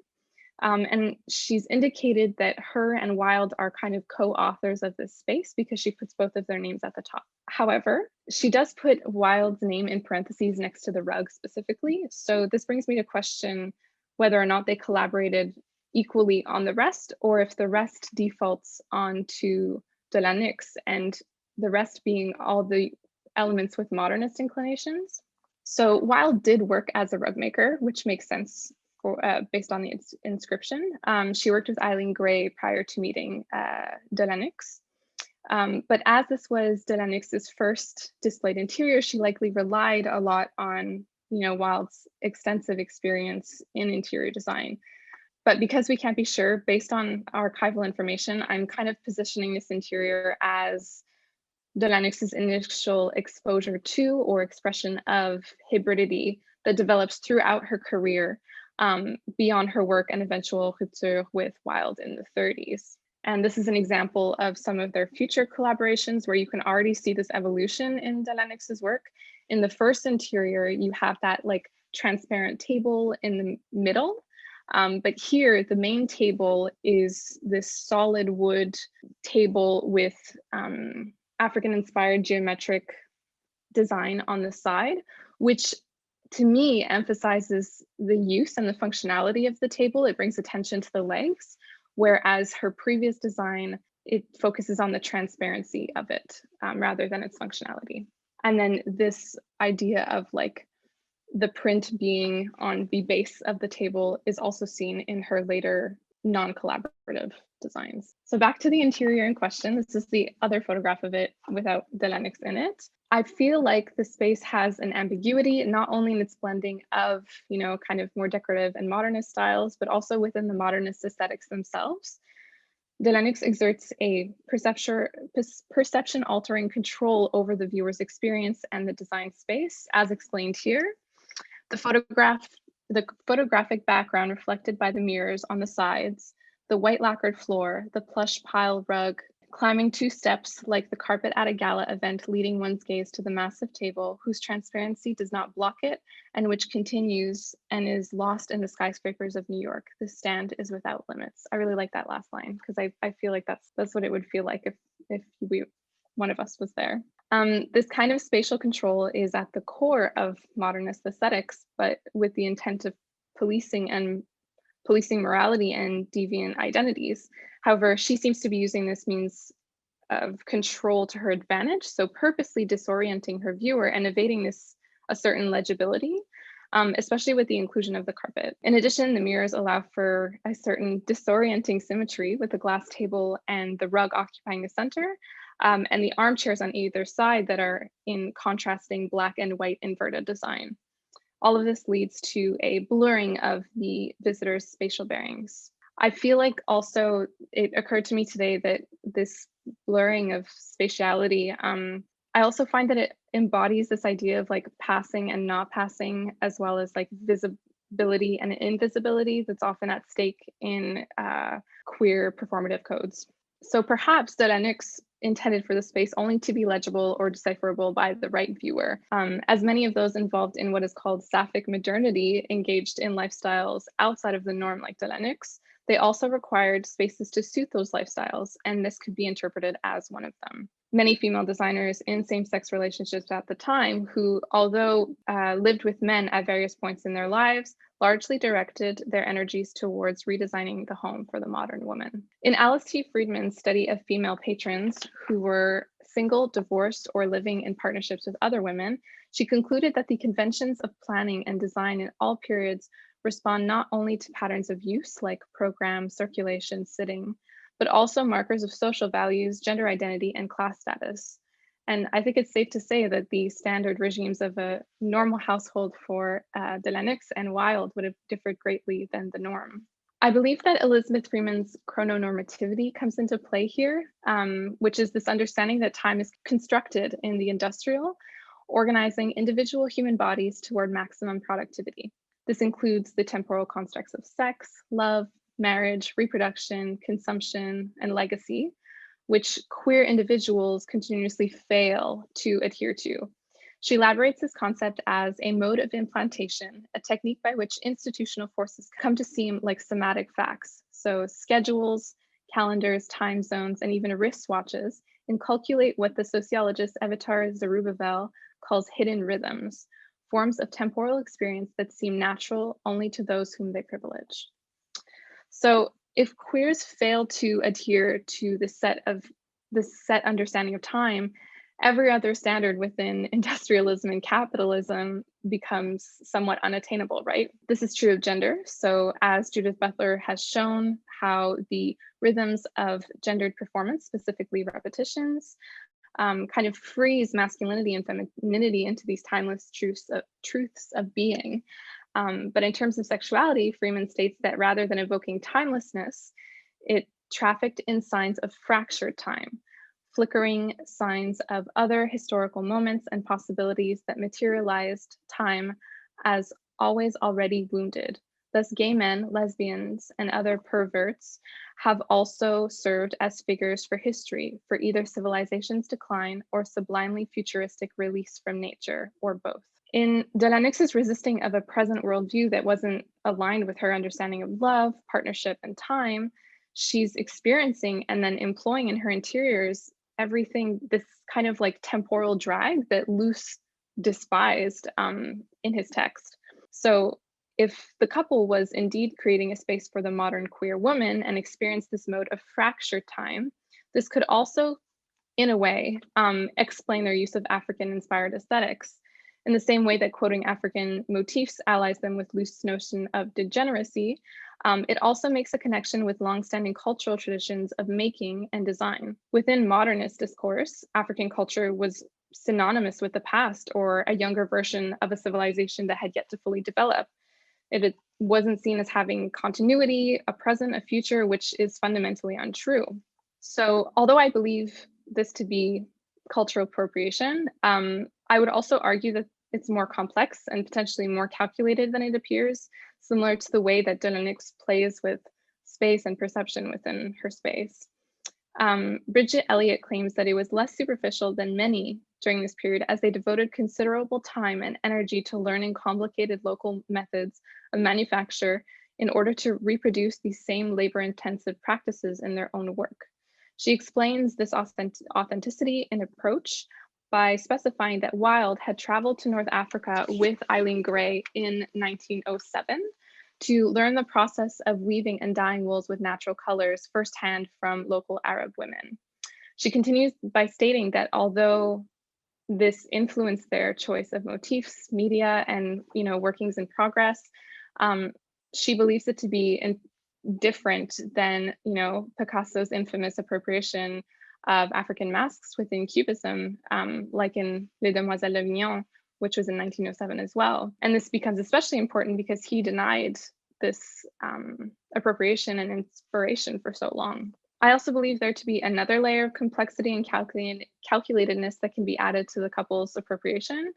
Speaker 7: And she's indicated that her and Wild are kind of co-authors of this space because she puts both of their names at the top. However, she does put Wild's name in parentheses next to the rug specifically. So this brings me to question whether or not they collaborated equally on the rest, or if the rest defaults onto Delaunay and the rest being all the elements with modernist inclinations. So Wild did work as a rug maker, which makes sense based on the inscription. She worked with Eileen Gray prior to meeting Delaunay. But as this was Delaunay's first displayed interior, she likely relied a lot on Wild's extensive experience in interior design. But because we can't be sure, based on archival information, I'm kind of positioning this interior as Delaunay's initial exposure to or expression of hybridity that develops throughout her career beyond her work and eventual rupture with Wild in the 30s. And this is an example of some of their future collaborations where you can already see this evolution in Delaunay's work. In the first interior, you have that like transparent table in the middle. But here, the main table is this solid wood table with African-inspired geometric design on the side, which to me emphasizes the use and the functionality of the table. It brings attention to the legs, whereas her previous design, it focuses on the transparency of it rather than its functionality. And then this idea of like the print being on the base of the table is also seen in her later non-collaborative designs. So back to the interior in question, this is the other photograph of it without Delaunay in it. I feel like the space has an ambiguity, not only in its blending of, kind of more decorative and modernist styles, but also within the modernist aesthetics themselves. Delaunay exerts a perception altering control over the viewer's experience and the design space, as explained here. The photographic background reflected by the mirrors on the sides, the white lacquered floor, the plush pile rug, climbing 2 steps like the carpet at a gala event, leading one's gaze to the massive table whose transparency does not block it and which continues and is lost in the skyscrapers of New York. The stand is without limits. I really like that last line because I feel like that's what it would feel like if one of us was there. This kind of spatial control is at the core of modernist aesthetics, but with the intent of policing morality and deviant identities. However, she seems to be using this means of control to her advantage, so purposely disorienting her viewer and evading a certain legibility, especially with the inclusion of the carpet. In addition, the mirrors allow for a certain disorienting symmetry with the glass table and the rug occupying the center, and the armchairs on either side that are in contrasting black and white inverted design. All of this leads to a blurring of the visitor's spatial bearings. I feel like also it occurred to me today that this blurring of spatiality, I also find that it embodies this idea of like passing and not passing, as well as like visibility and invisibility that's often at stake in queer performative codes. So perhaps Delaunay's intended for the space only to be legible or decipherable by the right viewer, as many of those involved in what is called sapphic modernity engaged in lifestyles outside of the norm like Delaunay's. They also required spaces to suit those lifestyles, and this could be interpreted as one of them. Many female designers in same-sex relationships at the time who, although lived with men at various points in their lives, largely directed their energies towards redesigning the home for the modern woman. In Alice T. Friedman's study of female patrons who were single, divorced, or living in partnerships with other women, she concluded that the conventions of planning and design in all periods respond not only to patterns of use like program, circulation, sitting, but also markers of social values, gender identity, and class status. And I think it's safe to say that the standard regimes of a normal household for Delaunay's and Wilde would have differed greatly than the norm. I believe that Elizabeth Freeman's chrononormativity comes into play here, which is this understanding that time is constructed in the industrial, organizing individual human bodies toward maximum productivity. This includes the temporal constructs of sex, love, marriage, reproduction, consumption, and legacy, which queer individuals continuously fail to adhere to. She elaborates this concept as a mode of implantation, a technique by which institutional forces come to seem like somatic facts. So schedules, calendars, time zones, and even wristwatches inculcate what the sociologist Evitar Zerubbabel calls hidden rhythms, forms of temporal experience that seem natural only to those whom they privilege. So if queers fail to adhere to the set understanding of time, every other standard within industrialism and capitalism becomes somewhat unattainable, right? This is true of gender. So as Judith Butler has shown, how the rhythms of gendered performance, specifically repetitions, kind of freeze masculinity and femininity into these timeless truths of being. But in terms of sexuality, Freeman states that rather than evoking timelessness, it trafficked in signs of fractured time, flickering signs of other historical moments and possibilities that materialized time as always already wounded. Thus, gay men, lesbians, and other perverts have also served as figures for history, for either civilization's decline or sublimely futuristic release from nature, or both. In Delaunay's resisting of a present worldview that wasn't aligned with her understanding of love, partnership, and time, she's experiencing and then employing in her interiors everything, this kind of like temporal drag that Luce despised in his text. So if the couple was indeed creating a space for the modern queer woman and experienced this mode of fractured time, this could also, in a way, explain their use of African-inspired aesthetics. In the same way that quoting African motifs allies them with Luce's notion of degeneracy, it also makes a connection with longstanding cultural traditions of making and design. Within modernist discourse, African culture was synonymous with the past or a younger version of a civilization that had yet to fully develop. It wasn't seen as having continuity, a present, a future, which is fundamentally untrue. So although I believe this to be cultural appropriation, I would also argue that it's more complex and potentially more calculated than it appears, similar to the way that Delaunay plays with space and perception within her space. Bridget Elliott claims that it was less superficial than many during this period, as they devoted considerable time and energy to learning complicated local methods of manufacture in order to reproduce these same labor-intensive practices in their own work. She explains this authenticity in approach by specifying that Wilde had traveled to North Africa with Eileen Gray in 1907 to learn the process of weaving and dyeing wools with natural colors firsthand from local Arab women. She continues by stating that although this influenced their choice of motifs, media, and workings in progress, she believes it to be different than Picasso's infamous appropriation of African masks within Cubism, like in Les Demoiselles d'Avignon, which was in 1907 as well. And this becomes especially important because he denied this appropriation and inspiration for so long. I also believe there to be another layer of complexity and calculatedness that can be added to the couple's appropriation,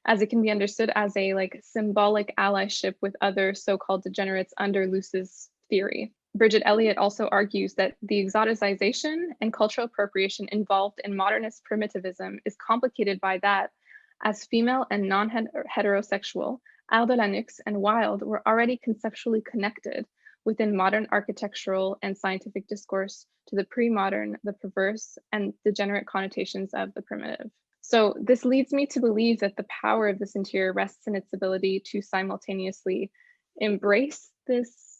Speaker 7: as it can be understood as a symbolic allyship with other so-called degenerates under Luce's theory. Bridget Elliott also argues that the exoticization and cultural appropriation involved in modernist primitivism is complicated by that, as female and non-heterosexual, Art de la Nux and Wilde were already conceptually connected within modern architectural and scientific discourse to the pre-modern, the perverse, and degenerate connotations of the primitive. So this leads me to believe that the power of this interior rests in its ability to simultaneously embrace this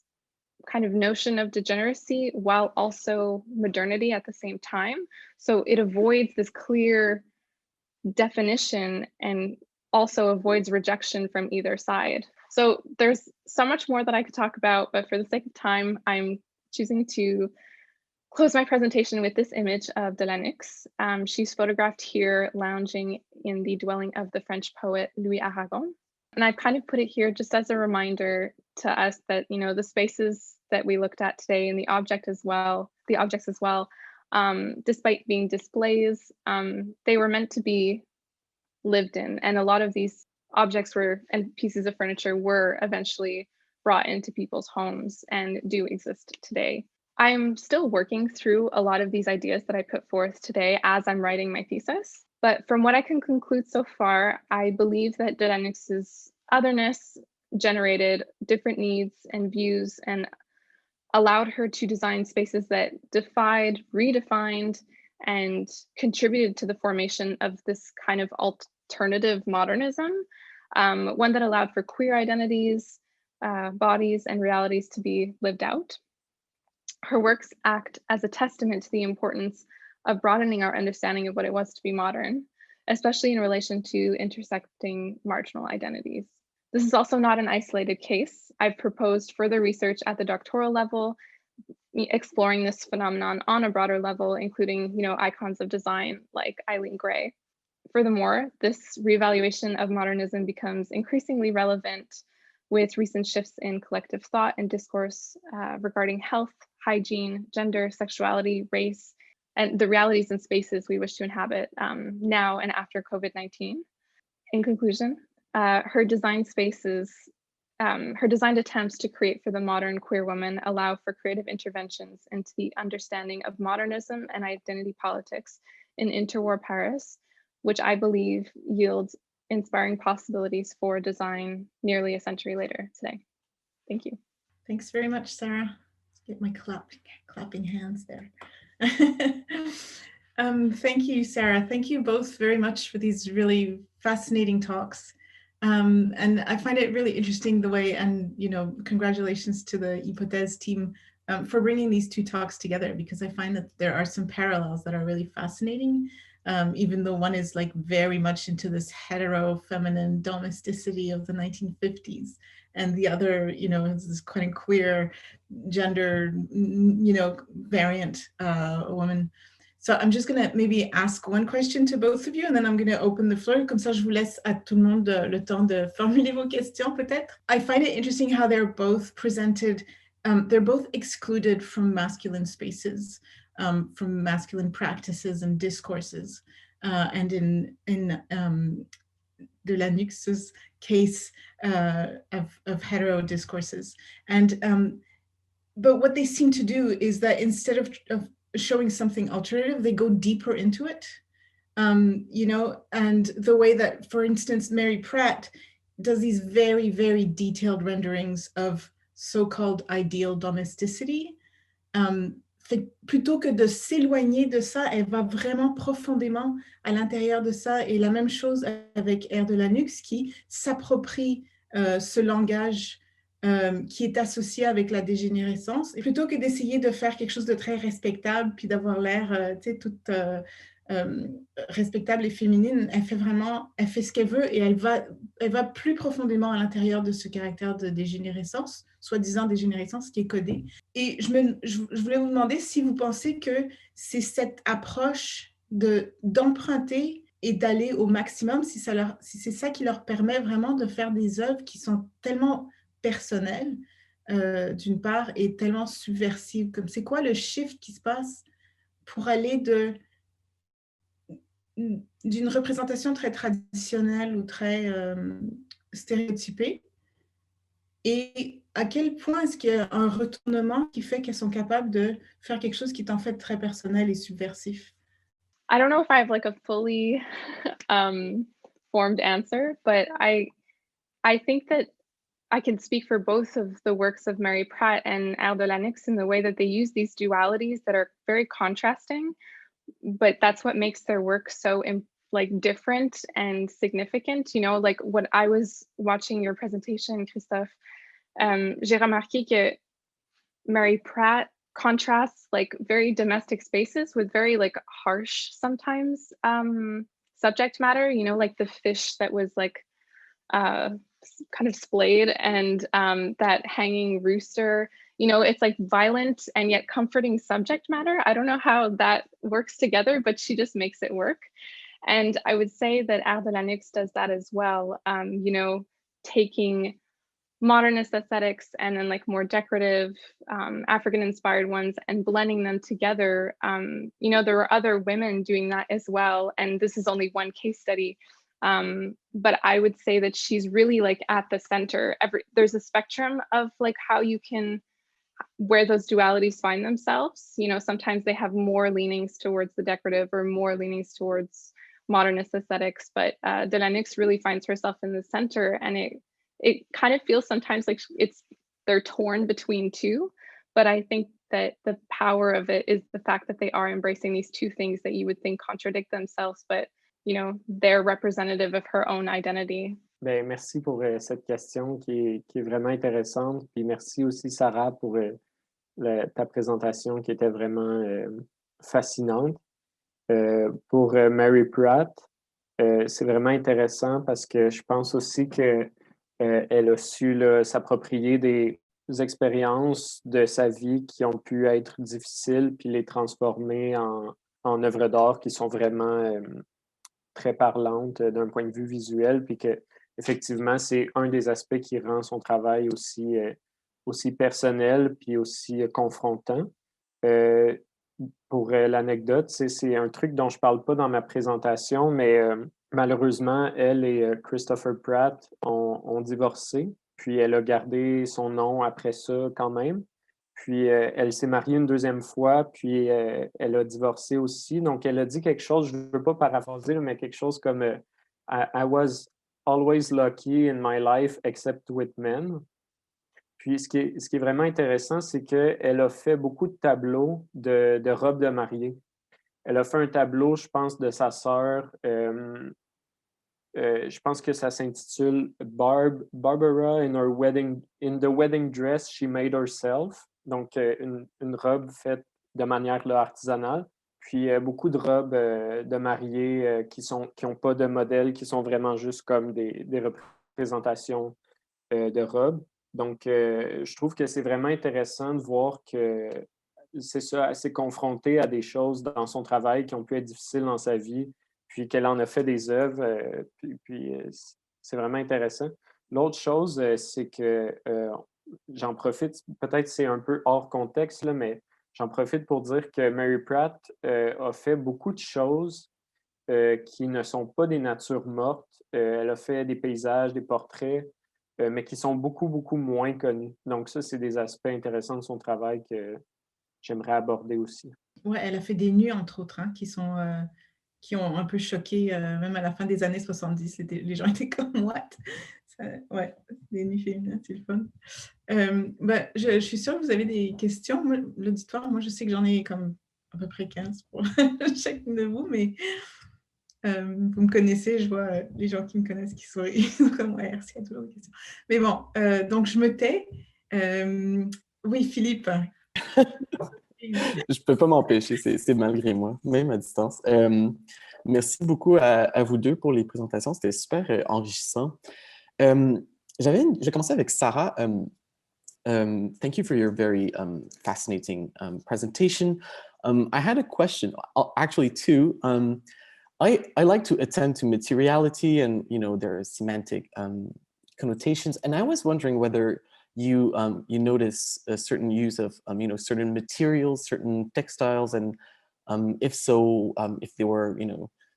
Speaker 7: kind of notion of degeneracy while also modernity at the same time. So it avoids this clear definition and also avoids rejection from either side. So there's so much more that I could talk about, but for the sake of time, I'm choosing to close my presentation with this image of de la Nux. She's photographed here lounging in the dwelling of the French poet Louis Aragon. And I've kind of put it here just as a reminder to us that, you know, the spaces that we looked at today and the objects as well, despite being displays, they were meant to be lived in. And a lot of these objects and pieces of furniture were eventually brought into people's homes and do exist today. I'm still working through a lot of these ideas that I put forth today as I'm writing my thesis. But from what I can conclude so far, I believe that de la Nux's otherness generated different needs and views and allowed her to design spaces that defied, redefined, and contributed to the formation of this kind of alternative modernism, one that allowed for queer identities, bodies, and realities to be lived out. Her works act as a testament to the importance of broadening our understanding of what it was to be modern, especially in relation to intersecting marginal identities. This is also not an isolated case. I've proposed further research at the doctoral level, exploring this phenomenon on a broader level, including, icons of design like Eileen Gray. Furthermore, this reevaluation of modernism becomes increasingly relevant with recent shifts in collective thought and discourse regarding health, hygiene, gender, sexuality, race, and the realities and spaces we wish to inhabit now and after COVID-19. In conclusion, her designed attempts to create for the modern queer woman allow for creative interventions into the understanding of modernism and identity politics in interwar Paris, which I believe yields inspiring possibilities for design nearly a century later today. Thank you.
Speaker 5: Thanks very much, Sarah. Let's get my clapping hands there. Thank you, Sarah. Thank you both very much for these really fascinating talks. And I find it really interesting the way, and congratulations to the Hypothèse team for bringing these two talks together, because I find that there are some parallels that are really fascinating. Even though one is very much into this hetero feminine domesticity of the 1950s, and the other, is this kind of queer gender, variant woman. So I'm just gonna maybe ask one question to both of you, and then I'm gonna open the floor. Comme ça, je vous laisse à tout le monde le temps de formuler vos questions, peut-être. I find it interesting how they're both presented. They're both excluded from masculine spaces. From masculine practices and discourses, and in de la Nux's case of hetero discourses. And but what they seem to do is that instead of showing something alternative, they go deeper into it. And the way that, for instance, Mary Pratt does these very, very detailed renderings of so-called ideal domesticity. Plutôt que de s'éloigner de ça, elle va vraiment profondément à l'intérieur de ça. Et la même chose avec Art de la Nux, qui s'approprie ce langage qui est associé avec la dégénérescence. Et plutôt que d'essayer de faire quelque chose de très respectable, puis d'avoir l'air toute respectable et féminine, elle fait ce qu'elle veut et elle va plus profondément à l'intérieur de ce caractère de dégénérescence, soi-disant dégénérescence qui est codé. Et je voulais vous demander si vous pensez que c'est cette approche d'emprunter et d'aller au maximum, si c'est ça qui leur permet vraiment de faire des œuvres qui sont tellement personnelles, d'une part, et tellement subversives. Comme c'est quoi le shift qui se passe pour aller d'une représentation très traditionnelle ou très stéréotypée, et à quel point est-ce qu'il y a un retournement qui fait qu'elles sont capables de faire quelque chose qui est en fait très personnel et subversif?
Speaker 7: I don't know if I have like a fully formed answer, but I think that I can speak for both of the works of Mary Pratt and Al Delanix in the way that they use these dualities that are very contrasting, but that's what makes their work so like different and significant. You know, like when I was watching your presentation, Christophe, j'ai remarqué que Mary Pratt contrasts like very domestic spaces with very like harsh sometimes subject matter, you know, like the fish that was like kind of splayed, and that hanging rooster, you know, it's like violent and yet comforting subject matter. I don't know how that works together, but she just makes it work. And I would say that Al Delanix does that as well, you know, taking modernist aesthetics and then like more decorative African inspired ones and blending them together. You know, there were other women doing that as well, and this is only one case study. But I would say that she's really like at the center. There's a spectrum of like how you can, where those dualities find themselves. You know, sometimes they have more leanings towards the decorative or more leanings towards modernist aesthetics, but Delanix really finds herself in the center, and it kind of feels sometimes like they're torn between two. But I think that the power of it is the fact that they are embracing these two things that you would think contradict themselves, but you know, they're representative of her own identity.
Speaker 6: Bien, merci pour cette question qui est vraiment intéressante. Puis merci aussi, Sarah, pour ta présentation qui était vraiment fascinante. Pour Mary Pratt, c'est vraiment intéressant parce que je pense aussi qu'elle a su s'approprier des expériences de sa vie qui ont pu être difficiles, puis les transformer en œuvres d'art qui sont vraiment très parlantes d'un point de vue visuel, puis que effectivement, c'est un des aspects qui rend son travail aussi personnel puis aussi confrontant. Pour l'anecdote, c'est un truc dont je ne parle pas dans ma présentation, mais malheureusement, elle et Christopher Pratt ont divorcé, puis elle a gardé son nom après ça quand même. Puis elle s'est mariée une deuxième fois, puis elle a divorcé aussi. Donc, elle a dit quelque chose, je ne veux pas paraphraser, mais quelque chose comme I was always lucky in my life except with men. Puis ce qui est vraiment intéressant, c'est qu'elle a fait beaucoup de tableaux de robes de mariée. Elle a fait un tableau, je pense, de sa sœur. Je pense que ça s'intitule Barbara in the wedding dress she made herself. Donc, une robe faite de manière artisanale. Puis, beaucoup de robes de mariée qui n'ont pas de modèle, qui sont vraiment juste comme des représentations de robes. Donc, je trouve que c'est vraiment intéressant de voir que c'est ça, elle s'est confrontée à des choses dans son travail qui ont pu être difficiles dans sa vie, puis qu'elle en a fait des œuvres, puis c'est vraiment intéressant. L'autre chose, c'est que j'en profite, peut-être c'est un peu hors contexte, là, mais j'en profite pour dire que Mary Pratt a fait beaucoup de choses qui ne sont pas des natures mortes. Elle a fait des paysages, des portraits, mais qui sont beaucoup, beaucoup moins connus. Donc ça, c'est des aspects intéressants de son travail que j'aimerais aborder aussi.
Speaker 5: Oui, elle a fait des nus, entre autres, hein, qui ont un peu choqué, même à la fin des années 70. Les gens étaient comme « what ?» Ouais, des nus féminins, c'est le fun. Je suis sûre que vous avez des questions. L'auditoire, moi, je sais que j'en ai comme à peu près 15 pour chacune de vous, mais vous me connaissez, je vois les gens qui me connaissent qui sont comme « ouais, merci, il y a toujours des questions. » Mais bon, donc je me tais. Oui, Philippe.
Speaker 8: Je peux pas m'empêcher, c'est malgré moi, même à distance. Merci beaucoup à vous deux pour les présentations, c'était super enrichissant. Je commençais avec Sarah. Thank you for your very fascinating presentation. I had a question, actually two. I like to attend to materiality and, there are semantic connotations. And I was wondering whether you notice a certain use of, certain materials, certain textiles, and if so, if they were,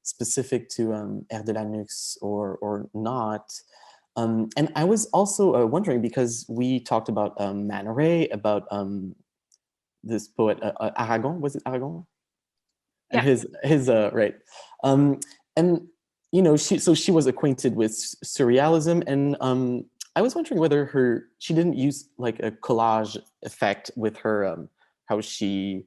Speaker 8: specific to Air de Lanux or not. And I was also wondering, because we talked about Man Ray, about this poet, Aragon, was it Aragon?
Speaker 7: Yeah.
Speaker 8: And his right. And, she was acquainted with surrealism, and I was wondering whether she didn't use like a collage effect with her, how she,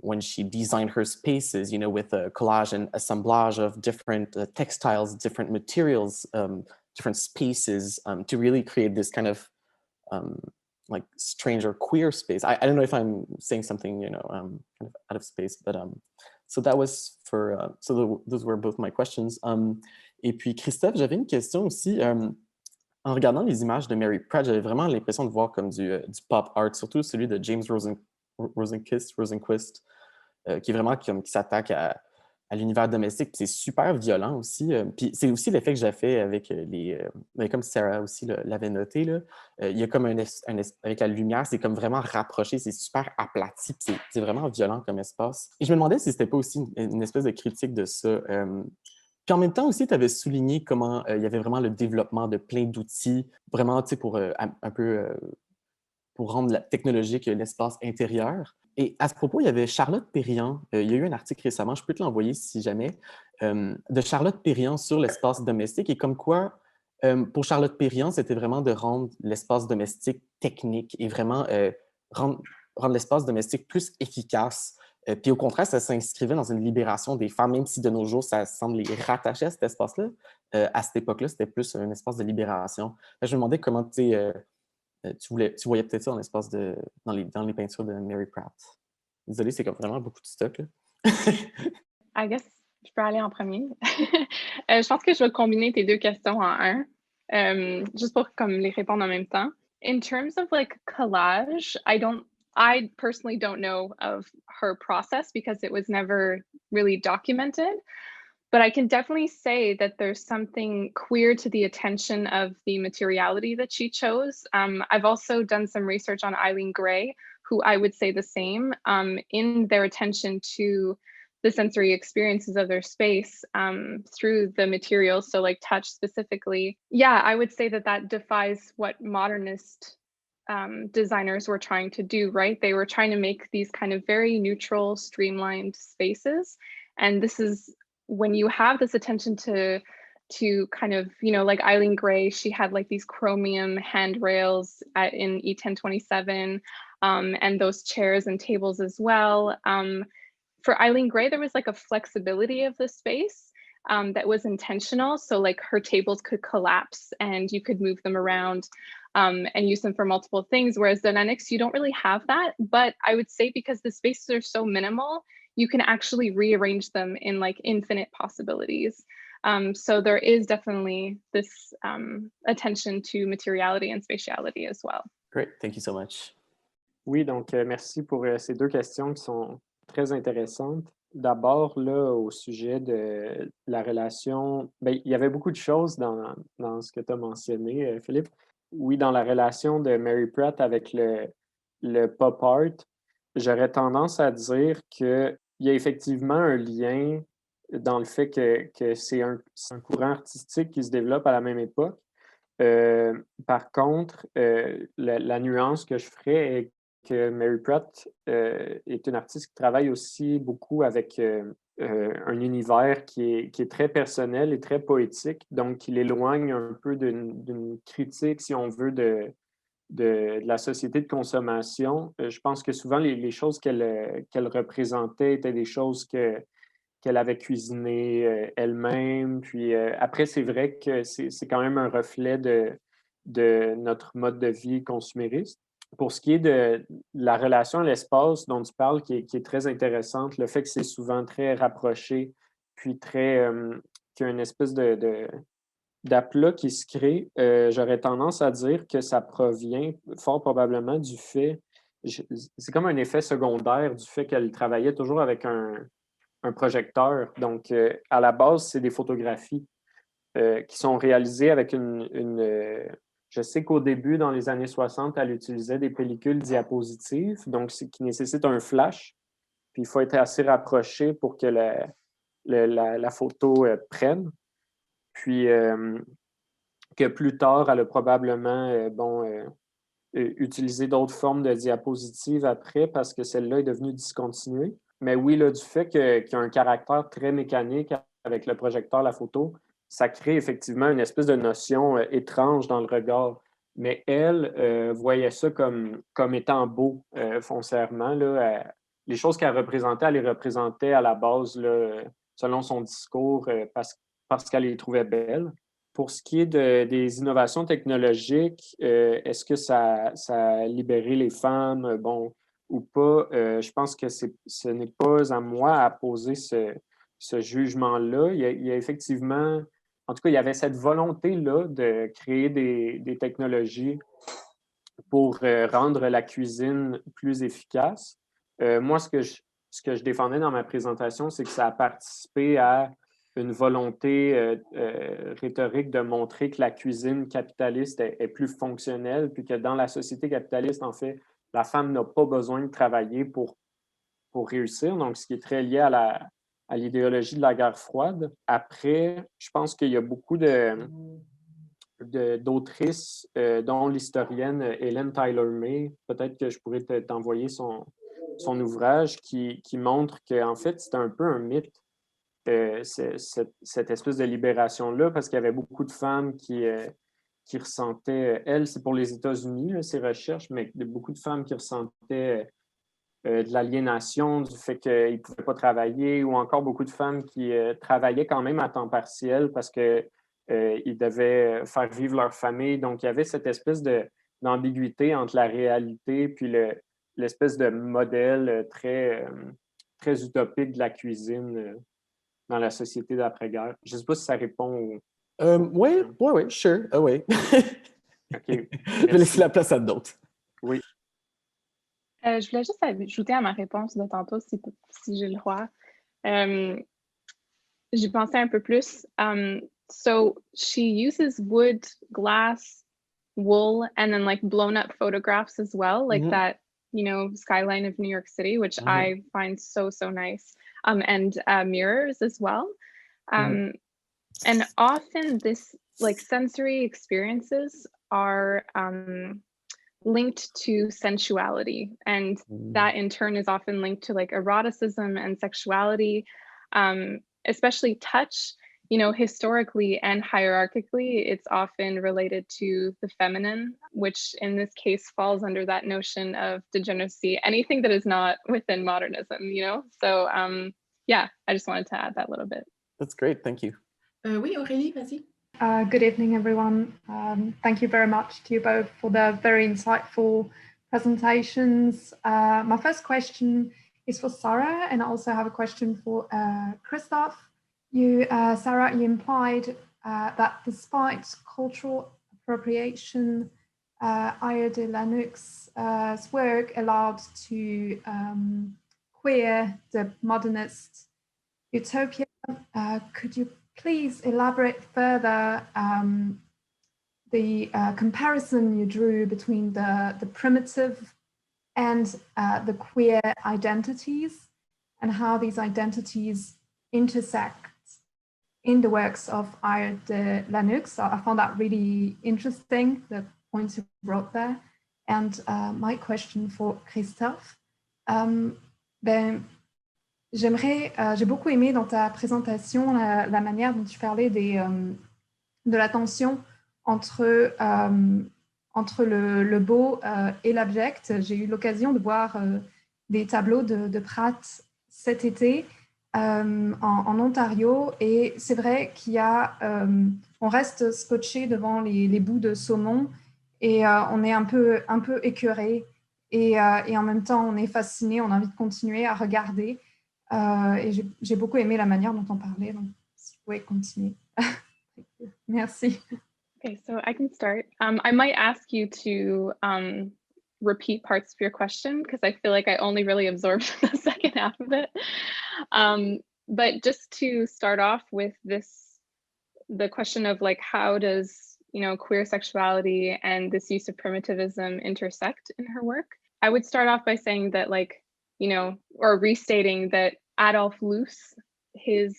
Speaker 8: when she designed her spaces, with a collage and assemblage of different textiles, different materials, different spaces, to really create this kind of like strange or queer space. I don't know if I'm saying something, kind of out of space, but so that was for, those were both my questions. Et puis Christophe, j'avais une question aussi. En regardant les images de Mary Pratt, j'avais vraiment l'impression de voir comme du pop art, surtout celui de James Rosenquist, qui est vraiment qui s'attaque à l'univers domestique. C'est super violent aussi. Puis c'est aussi l'effet que j'ai fait avec comme Sarah aussi l'avait noté, là. Il y a comme avec la lumière, c'est comme vraiment rapproché, c'est super aplati, c'est vraiment violent comme espace. Et je me demandais si c'était pas aussi une espèce de critique de ça. Puis en même temps aussi, tu avais souligné comment il y avait vraiment le développement de plein d'outils, vraiment, pour un peu pour rendre technologique l'espace intérieur. Et à ce propos, il y avait Charlotte Perriand, il y a eu un article récemment, je peux te l'envoyer si jamais, de Charlotte Perriand sur l'espace domestique, et comme quoi, pour Charlotte Perriand, c'était vraiment de rendre l'espace domestique technique et vraiment rendre l'espace domestique plus efficace. Puis au contraire, ça s'inscrivait dans une libération des femmes, même si de nos jours, ça semble les rattacher à cet espace-là. À cette époque-là, c'était plus un espace de libération. Je me demandais comment tu voyais peut-être ça dans les peintures de Mary Pratt. Désolée, c'est comme vraiment beaucoup de stock, là.
Speaker 7: I guess je peux aller en premier. Je pense que je vais combiner tes deux questions en un, juste pour comme les répondre en même temps. In terms of like collage, I personally don't know of her process because it was never really documented. But I can definitely say that there's something queer to the attention of the materiality that she chose. I've also done some research on Eileen Gray, who I would say the same, in their attention to the sensory experiences of their space through the materials, so like touch specifically. Yeah, I would say that defies what modernist designers were trying to do, right? They were trying to make these kind of very neutral, streamlined spaces. And this is when you have this attention to kind of, like Eileen Gray, she had like these chromium handrails in E1027, and those chairs and tables as well. For Eileen Gray, there was like a flexibility of the space that was intentional. So like her tables could collapse and you could move them around and use them for multiple things. Whereas the Lennox, you don't really have that. But I would say because the spaces are so minimal, you can actually rearrange them in like infinite possibilities. So there is definitely this attention to materiality and spatiality as well.
Speaker 8: Great, thank you so much.
Speaker 6: Oui, donc merci pour ces deux questions qui sont très intéressantes. D'abord, là, au sujet de la relation, il y avait beaucoup de choses dans ce que tu as mentionné, Philippe. Oui, dans la relation de Mary Pratt avec le pop art, j'aurais tendance à dire qu'il y a effectivement un lien dans le fait que c'est un courant artistique qui se développe à la même époque. Par contre, la nuance que je ferais est que Mary Pratt est une artiste qui travaille aussi beaucoup avec un univers qui est très personnel et très poétique, donc qui l'éloigne un peu d'une critique, si on veut, de la société de consommation. Je pense que souvent, les choses qu'elle représentait étaient des choses qu'elle avait cuisinées elle-même. Puis après, c'est vrai que c'est quand même un reflet de notre mode de vie consumériste. Pour ce qui est de la relation à l'espace dont tu parles, qui est très intéressante, le fait que c'est souvent très rapproché, puis très qu'il y a une espèce d'aplat qui se crée, j'aurais tendance à dire que ça provient fort probablement du fait, c'est comme un effet secondaire du fait qu'elle travaillait toujours avec un projecteur. Donc, à la base, c'est des photographies qui sont réalisées avec je sais qu'au début, dans les années 60, elle utilisait des pellicules diapositives, donc qui nécessitent un flash. Puis il faut être assez rapproché pour que la photo prenne. Puis que plus tard, elle a probablement utilisé d'autres formes de diapositives après parce que celle-là est devenue discontinuée. Mais oui, là, du fait qu'il y a un caractère très mécanique avec le projecteur, la photo, ça crée effectivement une espèce de notion étrange dans le regard. Mais elle voyait ça comme étant beau foncièrement. Là, les choses qu'elle représentait, elle les représentait à la base, là, selon son discours, parce qu'elle les trouvait belles. Pour ce qui est des innovations technologiques, est-ce que ça a libéré les femmes, ou pas? Je pense que ce n'est pas à moi à poser ce jugement-là. Il y a effectivement, en tout cas, il y avait cette volonté-là de créer des technologies pour rendre la cuisine plus efficace. Moi, ce que je défendais dans ma présentation, c'est que ça a participé à une volonté rhétorique de montrer que la cuisine capitaliste est plus fonctionnelle, puis que dans la société capitaliste, en fait, la femme n'a pas besoin de travailler pour réussir. Donc, ce qui est très lié à l'idéologie de la guerre froide. Après, je pense qu'il y a beaucoup d'autrices, dont l'historienne Hélène Tyler May, peut-être que je pourrais t'envoyer son ouvrage, qui montre qu'en fait, c'est un peu un mythe, cette espèce de libération-là, parce qu'il y avait beaucoup de femmes qui ressentaient, elle, c'est pour les États-Unis, là, ces recherches, mais beaucoup de femmes qui ressentaient de l'aliénation, du fait qu'ils ne pouvaient pas travailler, ou encore beaucoup de femmes qui travaillaient quand même à temps partiel parce qu'ils devaient faire vivre leur famille. Donc, il y avait cette espèce d'ambiguïté entre la réalité puis l'espèce de modèle très, très utopique de la cuisine dans la société d'après-guerre. Je ne sais pas si ça répond
Speaker 8: Oui, sure. Oui.
Speaker 6: OK.
Speaker 8: Je vais laisser la place à d'autres.
Speaker 6: Oui.
Speaker 7: Je voulais juste ajouter à ma réponse de tantôt, si j'ai le droit. J'y pensais un peu plus. So she uses wood, glass, wool, and then like blown up photographs as well, like that, skyline of New York City, which I find so, so nice. And mirrors as well. And often this like sensory experiences are linked to sensuality, and that in turn is often linked to like eroticism and sexuality, especially touch. Historically and hierarchically, it's often related to the feminine, which in this case falls under that notion of degeneracy, anything that is not within modernism, So yeah, I just wanted to add that little bit.
Speaker 8: That's great, thank you.
Speaker 5: Oui, Aurélie, vas-y.
Speaker 9: Good evening, everyone. Thank you very much to you both for the very insightful presentations. My first question is for Sarah, and I also have a question for Christophe. Sarah, you implied that despite cultural appropriation, Aya de Lanux's work allowed to queer the modernist utopia. Could you please elaborate further the comparison you drew between the primitive and the queer identities, and how these identities intersect in the works of Aya de Lanux? I found that really interesting, the points you brought there. And my question for Christophe, j'ai beaucoup aimé dans ta présentation la manière dont tu parlais de la tension entre le beau et l'abject. J'ai eu l'occasion de voir des tableaux de Pratt cet été en Ontario, et c'est vrai qu'il y a, on reste scotché devant les bouts de saumon, et on est un peu écœuré et en même temps on est fasciné, on a envie de continuer à regarder et j'ai beaucoup aimé la manière dont on parlait, donc si vous pouvez continuer. Merci.
Speaker 7: Okay, so I can start. I might ask you to repeat parts of your question because I feel like I only really absorbed the second half of it. But just to start off with the question of like, how does, queer sexuality and this use of primitivism intersect in her work? I would start off by saying that or restating that Adolf Loos, his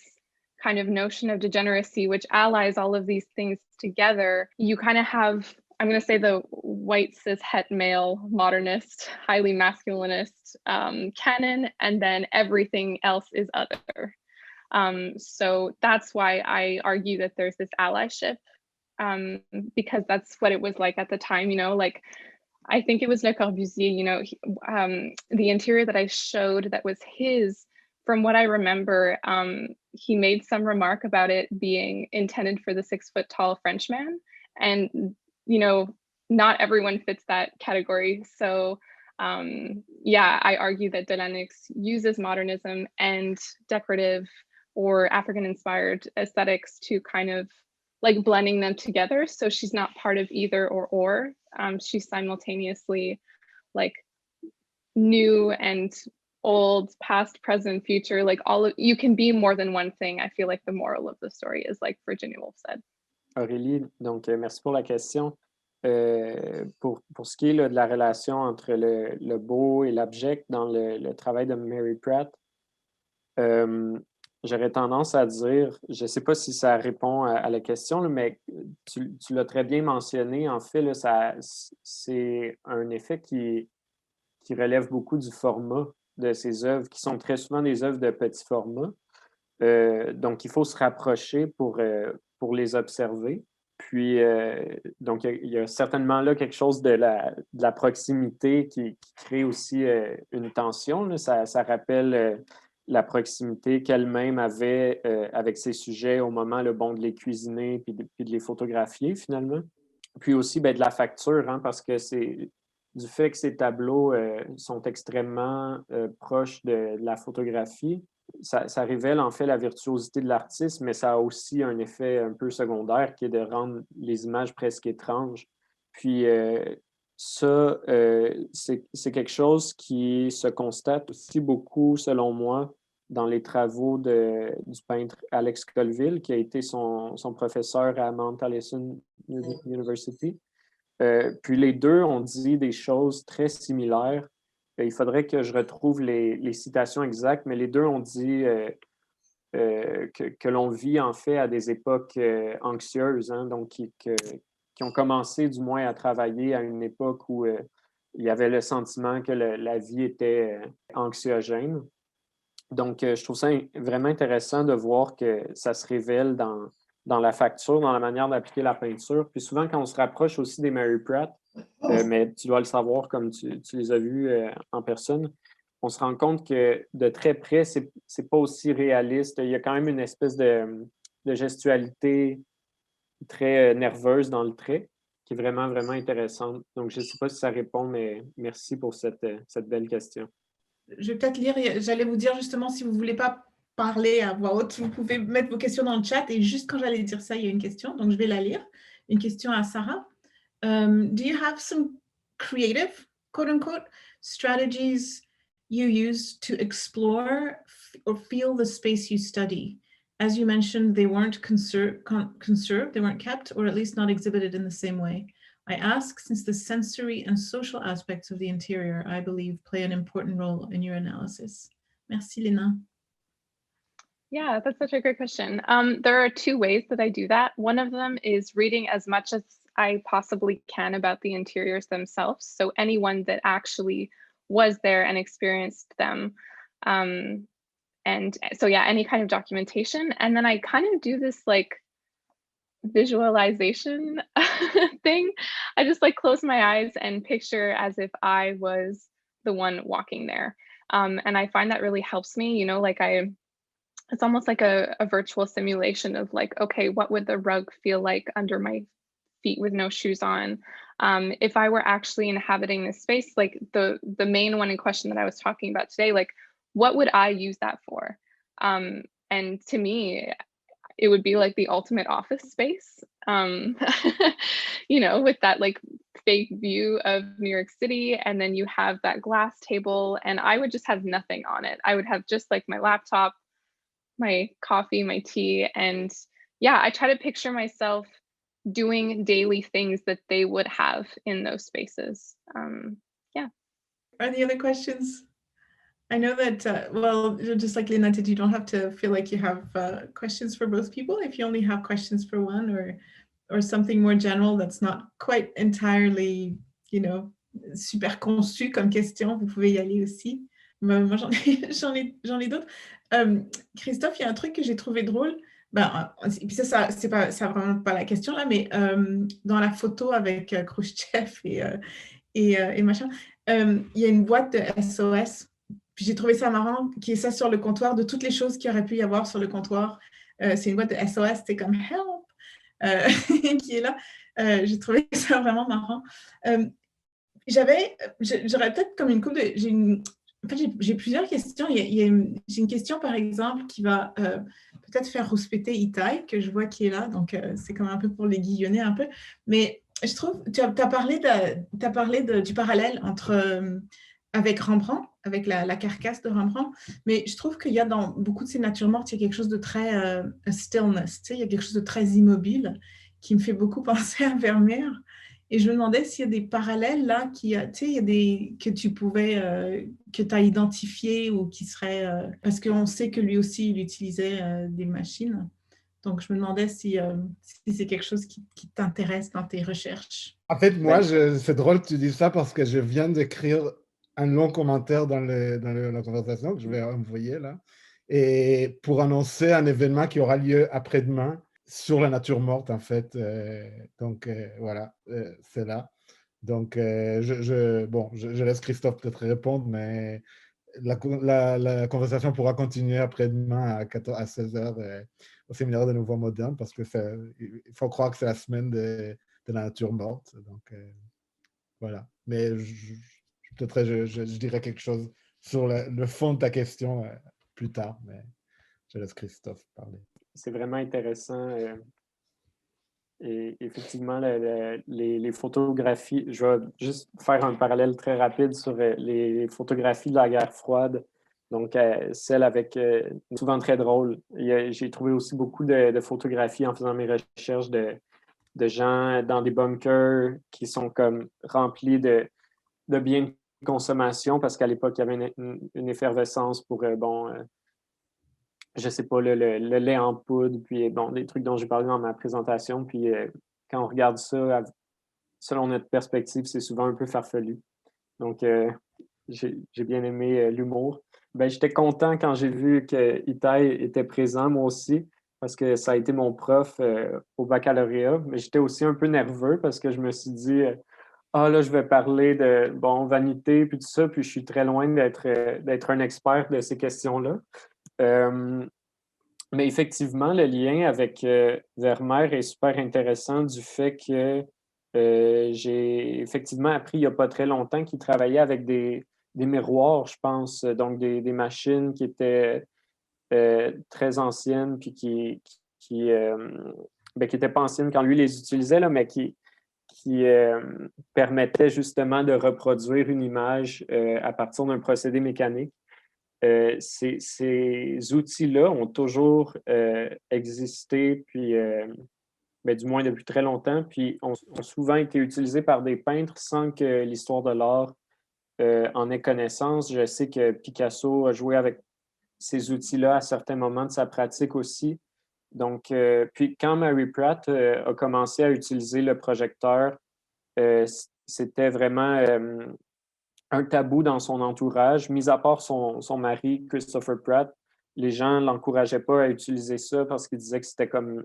Speaker 7: kind of notion of degeneracy, which allies all of these things together, you kind of have, I'm going to say, the white cis het male modernist, highly masculinist canon, and then everything else is other. So that's why I argue that there's this allyship, because that's what it was like at the time, I think it was Le Corbusier, the interior that I showed that was his, from what I remember, he made some remark about it being intended for the 6-foot-tall Frenchman. And, not everyone fits that category. So I argue that Delaunay uses modernism and decorative or African-inspired aesthetics to kind of like blending them together. So she's not part of either or. She's simultaneously like new and old, past, present, future, like you can be more than one thing. I feel like the moral of the story is like Virginia Woolf said.
Speaker 6: Aurélie, donc merci pour la question. Pour ce qui est là, de la relation entre le beau et l'abject dans le travail de Mary Pratt, j'aurais tendance à dire, je ne sais pas si ça répond à la question, là, mais tu l'as très bien mentionné, en fait, là, c'est un effet qui relève beaucoup du format de ces œuvres, qui sont très souvent des œuvres de petit format. Donc, il faut se rapprocher pour les observer. Puis, donc, il y a certainement là quelque chose de la proximité qui crée aussi une tension. Là. Ça rappelle la proximité qu'elle-même avait avec ses sujets au moment de les cuisiner puis de les photographier, finalement. Puis aussi, de la facture, hein, parce que c'est du fait que ces tableaux sont extrêmement proches de la photographie. Ça révèle en fait la virtuosité de l'artiste, mais ça a aussi un effet un peu secondaire qui est de rendre les images presque étranges. Puis ça, c'est quelque chose qui se constate aussi beaucoup, selon moi, dans les travaux du peintre Alex Colville, qui a été son professeur à Mount Allison University. Puis les deux ont dit des choses très similaires. Il faudrait que je retrouve les citations exactes, mais les deux ont dit que l'on vit en fait à des époques anxieuses, hein, donc qui ont commencé du moins à travailler à une époque où il y avait le sentiment que la vie était anxiogène. Donc, je trouve ça vraiment intéressant de voir que ça se révèle dans la facture, dans la manière d'appliquer la peinture. Puis souvent, quand on se rapproche aussi des Mary Pratt, mais tu dois le savoir comme tu les as vus en personne, on se rend compte que de très près, c'est pas aussi réaliste. Il y a quand même une espèce de gestualité très nerveuse dans le trait qui est vraiment, vraiment intéressante. Donc, je ne sais pas si ça répond, mais merci pour cette belle question.
Speaker 5: Je vais peut-être lire, j'allais vous dire justement, si vous ne voulez pas parler à voix haute, vous pouvez mettre vos questions dans le chat. Et juste quand j'allais dire ça, il y a une question, donc je vais la lire. Une question à Sarah. Do you have some creative, quote unquote, strategies you use to explore or feel the space you study? As you mentioned, they weren't conserved, they weren't kept, or at least not exhibited in the same way. I ask since the sensory and social aspects of the interior, I believe, play an important role in your analysis. Merci, Lena.
Speaker 7: Yeah, that's such a great question. There are two ways that I do that. One of them is reading as much as I possibly can about the interiors themselves. So anyone that actually was there and experienced them. And so, yeah, any kind of documentation. And then I kind of do this like visualization thing. I just like close my eyes and picture as if I was the one walking there. And I find that really helps me, you know, like it's almost like a virtual simulation of like, okay, what would the rug feel like under my feet with no shoes on. If I were actually inhabiting this space, like the main one in question that I was talking about today, like what would I use that for? And to me, it would be like the ultimate office space, you know, with that like fake view of New York City. And then you have that glass table and I would just have nothing on it. I would have just like my laptop, my coffee, my tea. And yeah, I try to picture myself doing daily things that they would have in those spaces. Yeah.
Speaker 5: Any other questions? I know that, well, just like Lena did, you don't have to feel like you have questions for both people. If you only have questions for one or something more general that's not quite entirely, you know, super conçu comme question, vous pouvez y aller aussi. Moi, j'en ai d'autres. Christophe, il y a un truc que j'ai trouvé drôle. Ben, et puis ça c'est vraiment pas la question là, mais dans la photo avec Khrouchtchev et machin, il y a une boîte de SOS. Puis j'ai trouvé ça marrant qu'il y ait ça sur le comptoir, de toutes les choses qu'il y aurait pu y avoir sur le comptoir. C'est une boîte de SOS, c'est comme help, qui est là. J'ai trouvé ça vraiment marrant. J'aurais peut-être comme une couple de... En fait, j'ai plusieurs questions. J'ai une question, par exemple, qui va peut-être faire rouspéter Itai, que je vois qui est là. Donc, c'est comme un peu pour l'aiguillonner un peu. Mais je trouve, tu as parlé du parallèle entre... avec Rembrandt, avec la carcasse de Rembrandt, mais je trouve qu'il y a dans beaucoup de ces natures mortes, il y a quelque chose de très stillness, tu sais, il y a quelque chose de très immobile qui me fait beaucoup penser à Vermeer. Et je me demandais s'il y a des parallèles là, tu sais, il y a que tu pouvais, que tu as identifiés ou qui seraient, parce qu'on sait que lui aussi, il utilisait des machines. Donc, je me demandais si c'est quelque chose qui t'intéresse dans tes recherches.
Speaker 10: En fait, moi, c'est drôle que tu dises ça parce que je viens d'écrire un long commentaire dans la conversation que je vais envoyer là, et pour annoncer un événement qui aura lieu après-demain sur la nature morte, en fait. Donc, voilà, c'est là. Donc, je laisse Christophe peut-être répondre, mais la conversation pourra continuer après-demain à 16h au séminaire de Nouveau Moderne, parce que il faut croire que c'est la semaine de la nature morte. Donc, voilà. Mais peut-être je dirai quelque chose sur le fond de ta question plus tard, mais je laisse Christophe parler.
Speaker 6: C'est vraiment intéressant. Et effectivement, les photographies, je vais juste faire un parallèle très rapide sur les photographies de la guerre froide. Donc, celles avec, souvent très drôles. J'ai trouvé aussi beaucoup de photographies en faisant mes recherches de gens dans des bunkers qui sont comme remplis de biens de consommation, parce qu'à l'époque, il y avait une effervescence pour, je sais pas, le lait en poudre, puis bon, des trucs dont j'ai parlé dans ma présentation. Puis quand on regarde ça, selon notre perspective, c'est souvent un peu farfelu. Donc, j'ai bien aimé l'humour. Ben, j'étais content quand j'ai vu que Itai était présent, moi aussi, parce que ça a été mon prof au baccalauréat. Mais j'étais aussi un peu nerveux parce que je me suis dit, là, je vais parler de, vanité, puis tout ça, puis je suis très loin d'être un expert de ces questions-là. Mais effectivement, le lien avec Vermeer est super intéressant du fait que j'ai effectivement appris il n'y a pas très longtemps qu'il travaillait avec des miroirs, je pense, donc des machines qui étaient très anciennes, puis qui n'étaient pas anciennes quand lui les utilisait, là, mais qui permettaient justement de reproduire une image à partir d'un procédé mécanique. Ces outils-là ont toujours existé, puis du moins depuis très longtemps, puis ont souvent été utilisés par des peintres sans que l'histoire de l'art en ait connaissance. Je sais que Picasso a joué avec ces outils-là à certains moments de sa pratique aussi. Donc, puis quand Mary Pratt a commencé à utiliser le projecteur, c'était vraiment un tabou dans son entourage, mis à part son mari, Christopher Pratt. Les gens ne l'encourageaient pas à utiliser ça parce qu'ils disaient que c'était comme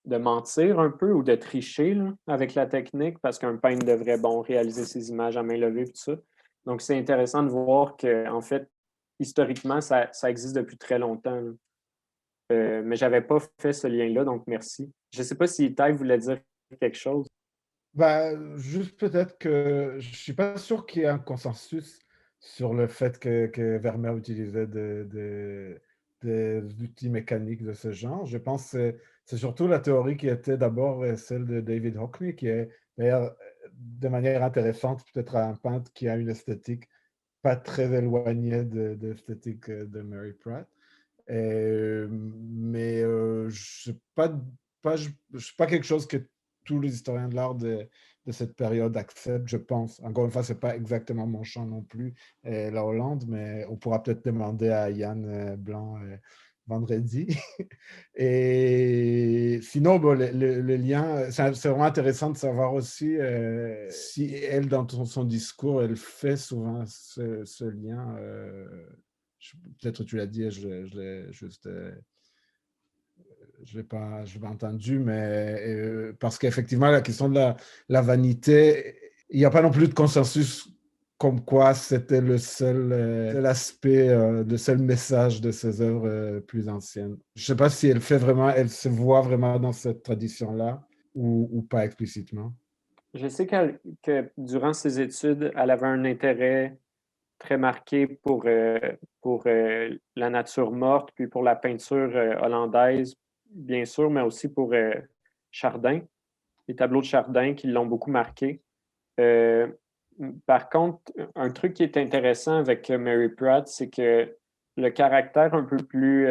Speaker 6: de mentir un peu ou de tricher là, avec la technique, parce qu'un peintre devrait réaliser ses images à main levée et tout ça. Donc, c'est intéressant de voir qu'en fait, historiquement, ça existe depuis très longtemps. Mais je n'avais pas fait ce lien-là, donc merci. Je ne sais pas si Itai voulait dire quelque chose?
Speaker 10: Juste peut-être que je ne suis pas sûr qu'il y ait un consensus sur le fait que Vermeer utilisait des outils mécaniques de ce genre. Je pense que c'est surtout la théorie qui était d'abord celle de David Hockney, qui est d'ailleurs de manière intéressante peut-être un peintre qui a une esthétique pas très éloignée de l'esthétique de Mary Pratt. Mais je ne sais pas quelque chose que tous les historiens de l'art de cette période acceptent, je pense. Encore une fois, ce n'est pas exactement mon champ non plus, la Hollande, mais on pourra peut-être demander à Yann Blanc vendredi. Et sinon, bon, le lien, c'est vraiment intéressant de savoir aussi si elle, dans son discours, elle fait souvent ce lien. Peut-être tu l'as dit, je l'ai juste... je l'ai pas entendu, mais parce qu'effectivement, la question de la vanité, il n'y a pas non plus de consensus comme quoi c'était le seul aspect, le seul message de ces œuvres plus anciennes. Je ne sais pas si elle se voit vraiment dans cette tradition-là ou pas explicitement.
Speaker 6: Je sais que durant ses études, elle avait un intérêt très marqué pour la nature morte, puis pour la peinture hollandaise, bien sûr, mais aussi pour Chardin, les tableaux de Chardin qui l'ont beaucoup marqué. Par contre, un truc qui est intéressant avec Mary Pratt, c'est que le caractère un peu plus...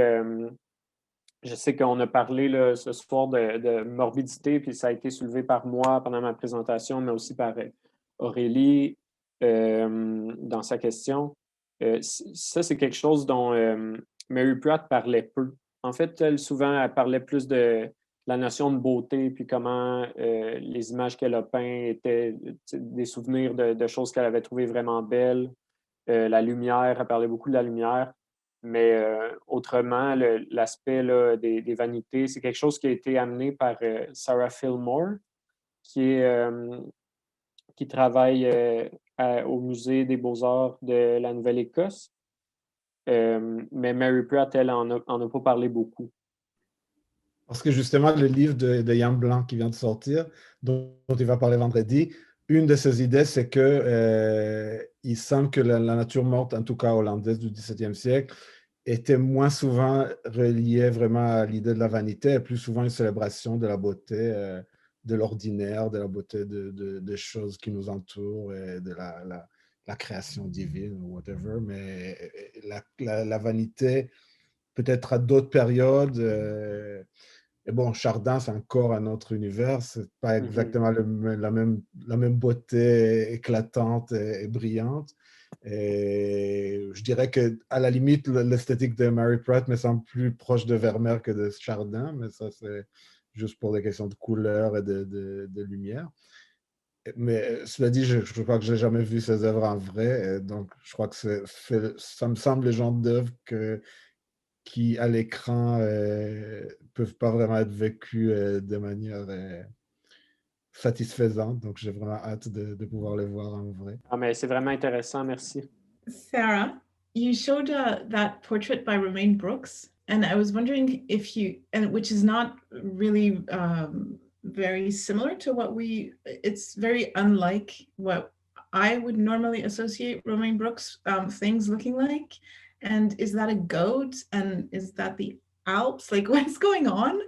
Speaker 6: je sais qu'on a parlé là, ce soir de morbidité, puis ça a été soulevé par moi pendant ma présentation, mais aussi par Aurélie dans sa question. Ça, c'est quelque chose dont Mary Pratt parlait peu. En fait, elle parlait plus de la notion de beauté, puis comment les images qu'elle a peintes étaient des souvenirs de choses qu'elle avait trouvées vraiment belles. La lumière, elle parlait beaucoup de la lumière. Mais autrement, l'aspect des vanités, c'est quelque chose qui a été amené par Sarah Fillmore, qui travaille au Musée des Beaux-Arts de la Nouvelle-Écosse. Mais Mary Pratt, elle, en a pas parlé beaucoup.
Speaker 10: Parce que justement, le livre de Yann Blanc qui vient de sortir, dont il va parler vendredi, une de ses idées, c'est que il semble que la nature morte, en tout cas hollandaise du XVIIe siècle, était moins souvent reliée vraiment à l'idée de la vanité, et plus souvent une célébration de la beauté, de l'ordinaire, de la beauté des choses qui nous entourent et de la création divine ou whatever. Mais la vanité, peut-être à d'autres périodes, et bon, Chardin, c'est encore un autre univers, c'est pas exactement la même beauté éclatante et brillante. Et je dirais qu'à la limite, l'esthétique de Mary Pratt me semble plus proche de Vermeer que de Chardin, mais ça, c'est juste pour des questions de couleur et de lumière. Mais cela dit, je crois que je n'ai jamais vu ces œuvres en vrai, donc je crois que ça me semble le genre d'œuvre qui, à l'écran, peuvent pas vraiment être vécues de manière satisfaisante. Donc, j'ai vraiment hâte de pouvoir les voir en vrai.
Speaker 6: Ah, mais c'est vraiment intéressant, merci.
Speaker 5: Sarah, you showed that portrait by Romaine Brooks, and I was wondering if which is not really very similar to it's very unlike what I would normally associate Romaine Brooks things looking like. And is that a goat? And is that the Alps? Like, what's going on?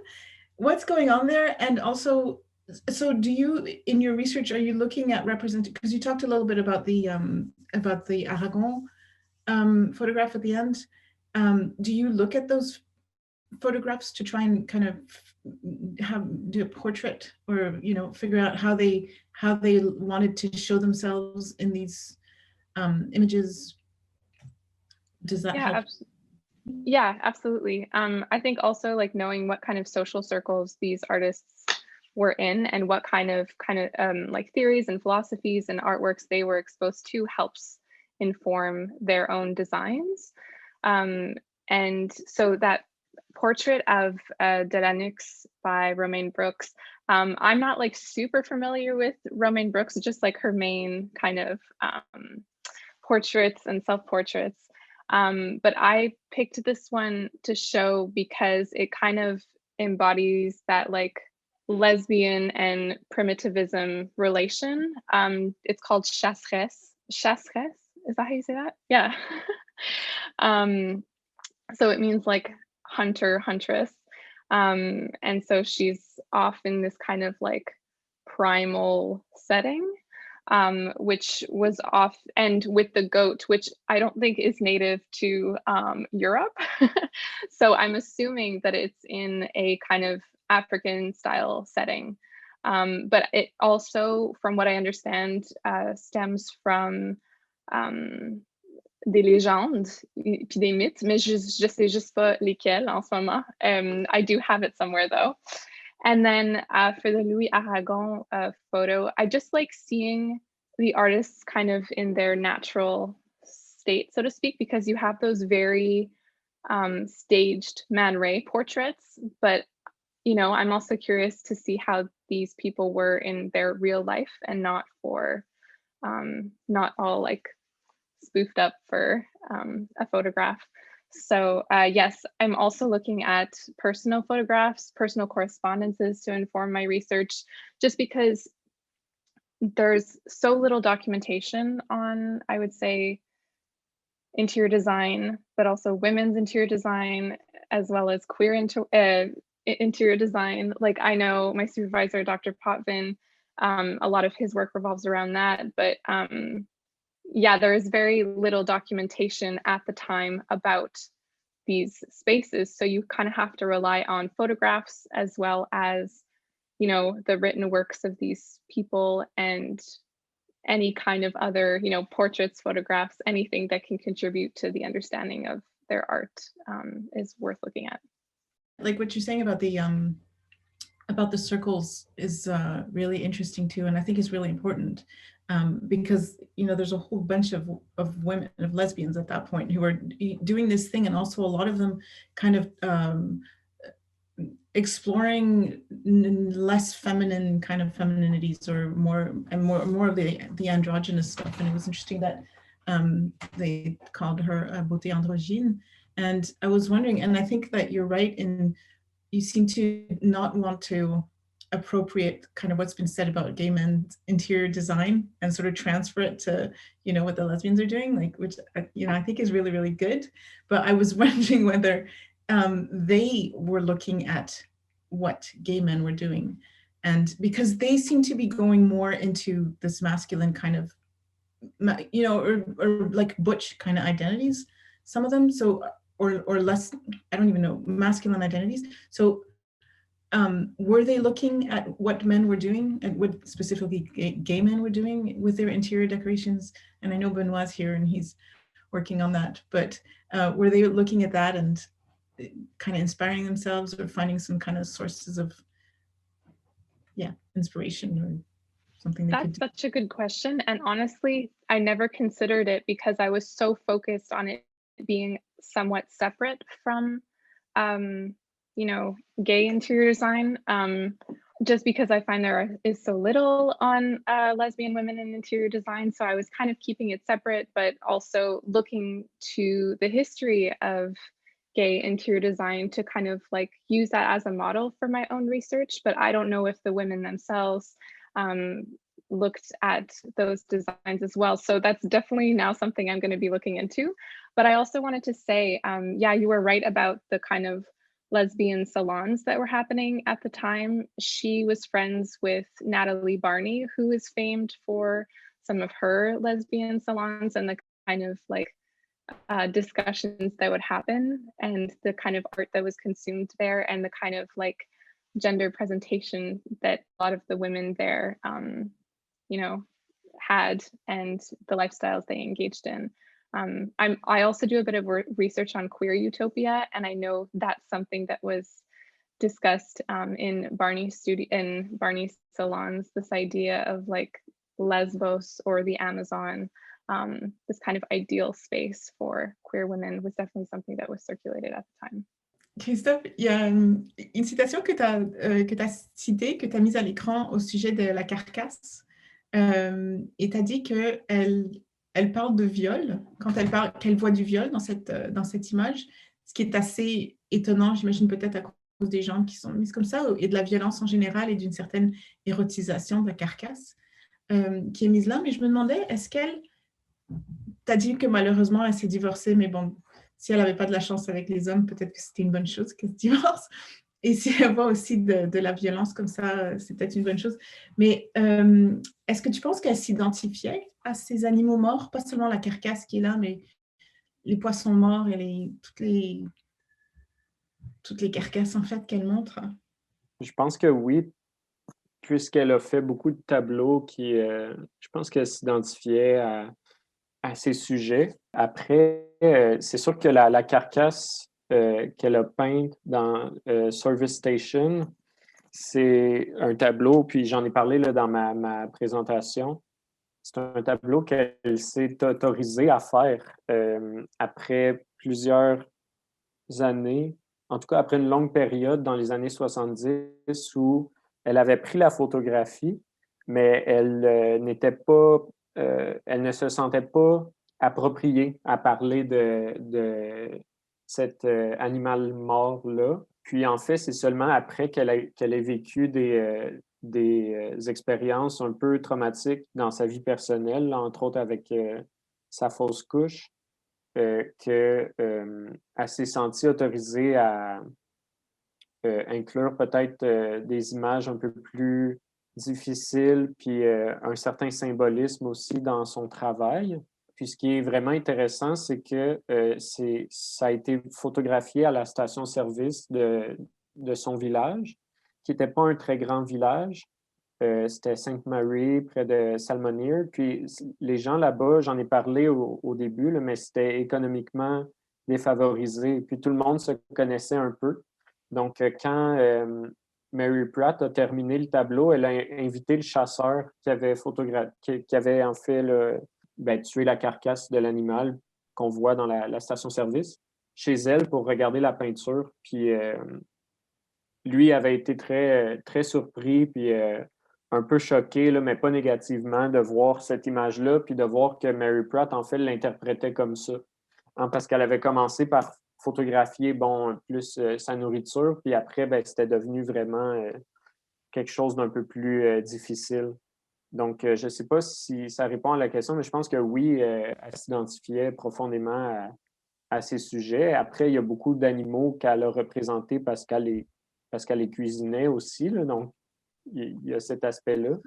Speaker 5: What's going on there? And also, so do you, in your research, are you looking at because you talked a little bit about the Aragon photograph at the end. Do you look at those photographs to try and kind of do a portrait, or figure out how they wanted to show themselves in these images? Does that help?
Speaker 7: Yeah, absolutely. I think also like knowing what kind of social circles these artists were in and what kind of like theories and philosophies and artworks they were exposed to helps inform their own designs. And so that portrait of Delanux by Romaine Brooks, I'm not like super familiar with Romaine Brooks, just like her main kind of portraits and self-portraits. But I picked this one to show because it kind of embodies that like lesbian and primitivism relation. It's called chasseresse. Chasseresse, is that how you say that? Yeah. So it means like hunter, huntress. And so she's off in this kind of like primal setting, which was off, and with the goat, which I don't think is native to Europe. So I'm assuming that it's in a kind of African style setting. But it also, from what I understand, stems from des légendes puis des mythes, mais je sais juste pas lesquels en ce moment. I do have it somewhere though. And then for the Louis Aragon photo, I just like seeing the artists kind of in their natural state, so to speak, because you have those very staged Man Ray portraits, but you know, I'm also curious to see how these people were in their real life and not for, not all like spoofed up for a photograph. So yes, I'm also looking at personal photographs, personal correspondences to inform my research, just because there's so little documentation on, I would say, interior design, but also women's interior design, as well as queer interior design. Like I know my supervisor, Dr. Potvin, a lot of his work revolves around that, but yeah, there is very little documentation at the time about these spaces. So you kind of have to rely on photographs as well as, you know, the written works of these people and any kind of other, you know, portraits, photographs, anything that can contribute to the understanding of their art is worth looking at.
Speaker 5: Like what you're saying about the circles is really interesting too, and I think it's really important because, you know, there's a whole bunch of women, of lesbians at that point who are doing this thing, and also a lot of them kind of exploring less feminine kind of femininities, or more of the androgynous stuff. And it was interesting that they called her beauté androgyne. And I was wondering, and I think that you're right in, you seem to not want to appropriate kind of what's been said about gay men's interior design and sort of transfer it to, you know, what the lesbians are doing, like, which, you know, I think is really, really good. But I was wondering whether they were looking at what gay men were doing. And because they seem to be going more into this masculine kind of, you know, or like butch kind of identities, some of them. So, or less, I don't even know, masculine identities. So were they looking at what men were doing, and what specifically gay men were doing with their interior decorations? And I know Benoit's here and he's working on that, but were they looking at that and kind of inspiring themselves, or finding some kind of sources of, yeah, inspiration or something?
Speaker 7: That's such a good question. And honestly, I never considered it because I was so focused on it being somewhat separate from, you know, gay interior design, just because I find there is so little on lesbian women in interior design. So I was kind of keeping it separate, but also looking to the history of gay interior design to kind of like use that as a model for my own research. But I don't know if the women themselves looked at those designs as well. So that's definitely now something I'm going to be looking into. But I also wanted to say, yeah, you were right about the kind of lesbian salons that were happening at the time. She was friends with Natalie Barney, who is famed for some of her lesbian salons and the kind of like discussions that would happen, and the kind of art that was consumed there, and the kind of like gender presentation that a lot of the women there, you know, had, and the lifestyles they engaged in. I also do a bit of research on queer utopia, and I know that's something that was discussed in Barney's salons, this idea of like Lesbos or the Amazon, this kind of ideal space for queer women was definitely something that was circulated at the time.
Speaker 5: Christophe, il y a une citation que tu as citée, que tu as mise à l'écran au sujet de la carcasse, et tu as dit qu'elle parle de viol, quand qu'elle voit du viol dans cette image, ce qui est assez étonnant, j'imagine peut-être à des gens qui sont mis comme ça, et de la violence en général et d'une certaine érotisation de la carcasse qui est mise là. Mais je me demandais, est-ce qu'elle... Tu as dit que malheureusement, elle s'est divorcée, mais bon, si elle n'avait pas de la chance avec les hommes, peut-être que c'était une bonne chose qu'elle se divorce. Et si elle voit aussi de la violence comme ça, c'est peut-être une bonne chose. Mais est-ce que tu penses qu'elle s'identifiait à ces animaux morts, pas seulement la carcasse qui est là, mais les poissons morts et toutes les carcasses en fait qu'elle montre?
Speaker 6: Je pense que oui, puisqu'elle a fait beaucoup de tableaux qui, je pense qu'elle s'identifiait à ces sujets. Après, c'est sûr que la carcasse qu'elle a peinte dans Service Station, c'est un tableau, puis j'en ai parlé là, dans ma présentation. C'est un tableau qu'elle s'est autorisée à faire après plusieurs années, en tout cas après une longue période dans les années 70 où elle avait pris la photographie, mais elle n'était pas, elle ne se sentait pas appropriée à parler de cet animal mort-là. Puis en fait, c'est seulement après qu'elle ait vécu des expériences un peu traumatiques dans sa vie personnelle, entre autres avec sa fausse couche, qu'elle s'est sentie autorisée à inclure peut-être des images un peu plus difficiles, puis un certain symbolisme aussi dans son travail. Puis ce qui est vraiment intéressant, c'est que ça a été photographié à la station-service de son village, qui n'était pas un très grand village. C'était Sainte-Marie, près de Salmonir. Puis les gens là-bas, j'en ai parlé au début, là, mais c'était économiquement défavorisé. Puis tout le monde se connaissait un peu. Donc, quand Mary Pratt a terminé le tableau, elle a invité le chasseur qui avait en fait tué la carcasse de l'animal qu'on voit dans la station-service chez elle pour regarder la peinture. Puis lui avait été très, très surpris, puis un peu choqué, là, mais pas négativement, de voir cette image-là, puis de voir que Mary Pratt, en fait, l'interprétait comme ça. Hein, parce qu'elle avait commencé par photographier, bon, plus sa nourriture, puis après, ben, c'était devenu vraiment quelque chose d'un peu plus difficile. Donc, je ne sais pas si ça répond à la question, mais je pense que oui, elle s'identifiait profondément à ces sujets. Après, il y a beaucoup d'animaux qu'elle a représentés parce qu'elle les cuisinait aussi, là, donc il y a cet aspect-là.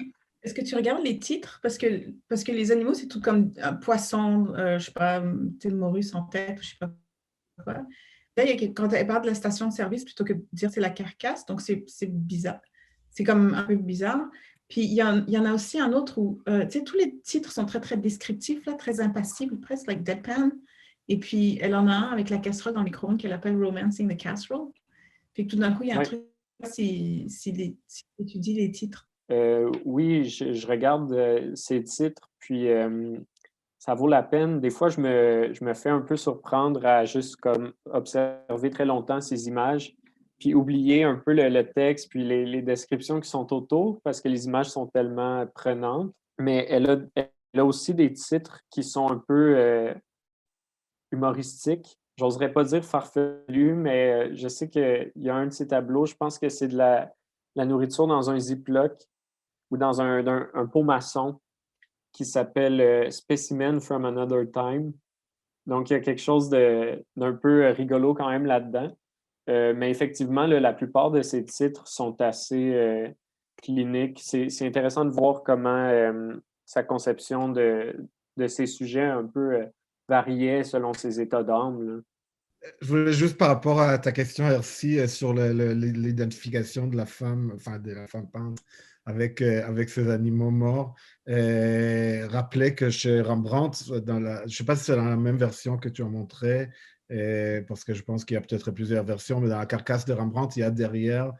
Speaker 5: Est-ce que tu regardes les titres? Parce que les animaux, c'est tout comme un poisson, je ne sais pas, morue sans tête, je ne sais pas quoi. Là, quand elle parle de la station de service, plutôt que de dire c'est la carcasse, donc c'est bizarre. C'est comme un peu bizarre. Puis il y en a aussi un autre où, tu sais, tous les titres sont très, très descriptifs, là, très impassibles, presque, like Deadpan. Et puis, elle en a un avec la casserole dans le micro-ondes qu'elle appelle Romancing the Casserole. Puis tout d'un coup, il y a un truc, si tu étudies les titres.
Speaker 6: Oui, je regarde ces titres, puis ça vaut la peine. Des fois, je me fais un peu surprendre à juste comme observer très longtemps ces images, puis oublier un peu le texte, puis les descriptions qui sont autour, parce que les images sont tellement prenantes. Mais elle a aussi des titres qui sont un peu humoristiques. J'oserais pas dire farfelu, mais je sais qu'il y a un de ces tableaux, je pense que c'est de la nourriture dans un Ziploc ou dans un pot maçon qui s'appelle Specimen from Another Time. Donc, il y a quelque chose d'un peu rigolo quand même là-dedans. Mais effectivement, la plupart de ces titres sont assez cliniques. C'est intéressant de voir comment sa conception de ces sujets un peu variait selon ses états d'âme.
Speaker 10: Je voulais juste par rapport à ta question, Ersi, sur l'identification de la femme, enfin de la femme peinte avec ces animaux morts, rappeler que chez Rembrandt, je ne sais pas si c'est dans la même version que tu as montré, parce que je pense qu'il y a peut-être plusieurs versions, mais dans la carcasse de Rembrandt, il y a derrière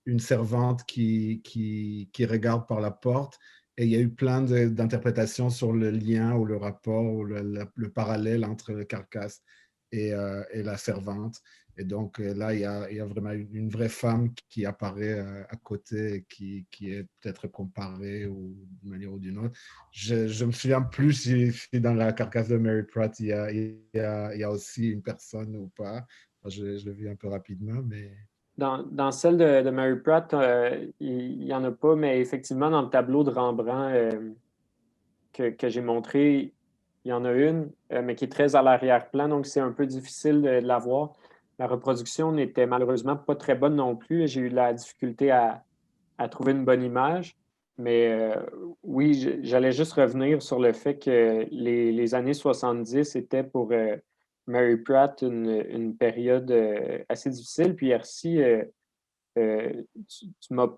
Speaker 10: une servante qui regarde par la porte. Et il y a eu plein d'interprétations sur le lien ou le rapport ou le parallèle entre la carcasse et la servante. Et donc là, il y a vraiment une vraie femme qui apparaît à côté et qui est peut-être comparée d'une manière ou d'une autre. Je ne me souviens plus si dans la carcasse de Mary Pratt, il y a aussi une personne ou pas. Je l'ai vu un peu rapidement, mais
Speaker 6: Dans celle de Mary Pratt, il n'y en a pas, mais effectivement, dans le tableau de Rembrandt que j'ai montré, il y en a une, mais qui est très à l'arrière-plan, donc c'est un peu difficile de la voir. La reproduction n'était malheureusement pas très bonne non plus. J'ai eu de la difficulté à trouver une bonne image. Mais oui, j'allais juste revenir sur le fait que les années 70 étaient pour Mary Pratt une période assez difficile. Puis Ersi, tu m'as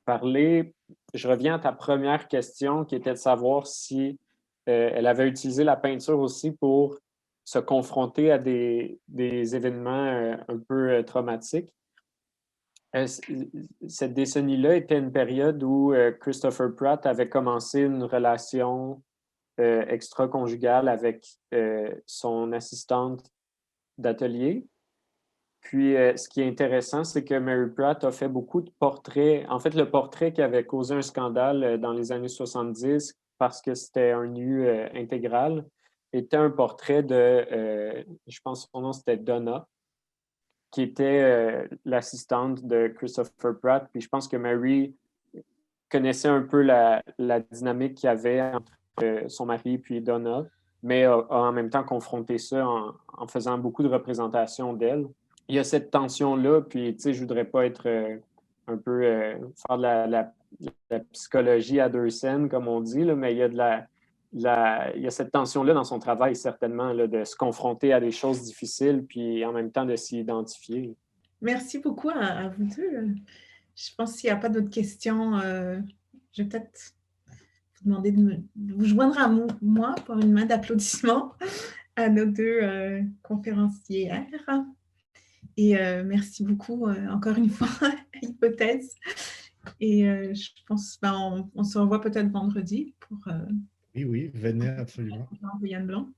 Speaker 6: parlé, je reviens à ta première question qui était de savoir si elle avait utilisé la peinture aussi pour se confronter à des événements un peu traumatiques. Cette décennie-là était une période où Christopher Pratt avait commencé une relation extra-conjugale avec son assistante d'atelier. Puis, ce qui est intéressant, c'est que Mary Pratt a fait beaucoup de portraits. En fait, le portrait qui avait causé un scandale dans les années 70 parce que c'était un nu intégral était un portrait de, je pense que son nom c'était Donna, qui était l'assistante de Christopher Pratt. Puis je pense que Mary connaissait un peu la dynamique qu'il y avait entre son mari et Donna, mais a en même temps confronté ça en faisant beaucoup de représentations d'elle. Il y a cette tension-là, puis tu sais, je voudrais pas être un peu faire de la psychologie à deux scènes, comme on dit, là, mais il y a il y a cette tension-là dans son travail, certainement, là, de se confronter à des choses difficiles, puis en même temps de s'y identifier.
Speaker 5: Merci beaucoup à vous deux. Je pense qu'il n'y a pas d'autres questions. Je vais peut-être vous demander de vous joindre à moi pour une main d'applaudissement à nos deux conférencières. Et merci beaucoup encore une fois à Hypothèse. Et je pense on se revoit peut-être vendredi pour...
Speaker 10: Oui, venez absolument.
Speaker 5: Yann Blanc.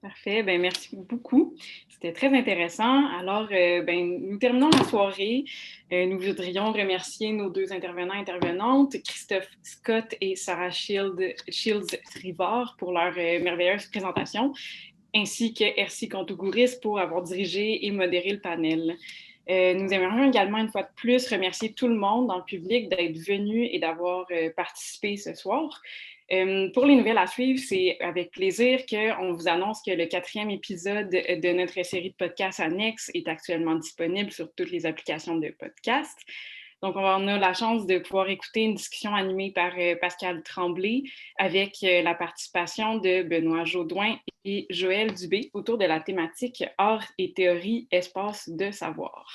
Speaker 4: Parfait, ben merci beaucoup. C'était très intéressant. Alors, nous terminons la soirée. Nous voudrions remercier nos deux intervenantes, Christophe Scott et Sarah Shields-Rivard, pour leur merveilleuse présentation, ainsi que Ersi Kontougoris pour avoir dirigé et modéré le panel. Nous aimerions également une fois de plus remercier tout le monde dans le public d'être venu et d'avoir participé ce soir. Pour les nouvelles à suivre, c'est avec plaisir qu'on vous annonce que le 4e épisode de notre série de podcasts annexes est actuellement disponible sur toutes les applications de podcast. Donc, on a la chance de pouvoir écouter une discussion animée par Pascal Tremblay avec la participation de Benoît Jaudoin et Joël Dubé autour de la thématique Art et théorie, espace de savoir.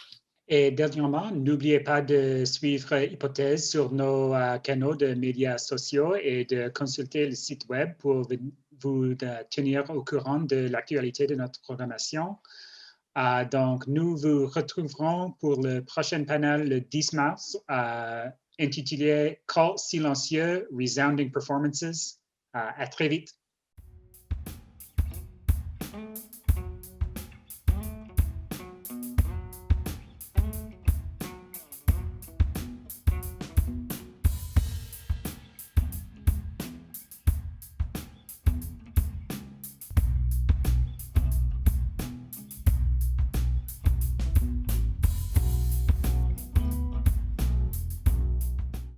Speaker 3: Et dernièrement, n'oubliez pas de suivre Hypothèse sur nos canaux de médias sociaux et de consulter le site web pour vous tenir au courant de l'actualité de notre programmation. Donc, nous vous retrouverons pour le prochain panel le 10 mars, intitulé Call silencieux, Resounding Performances. À très vite.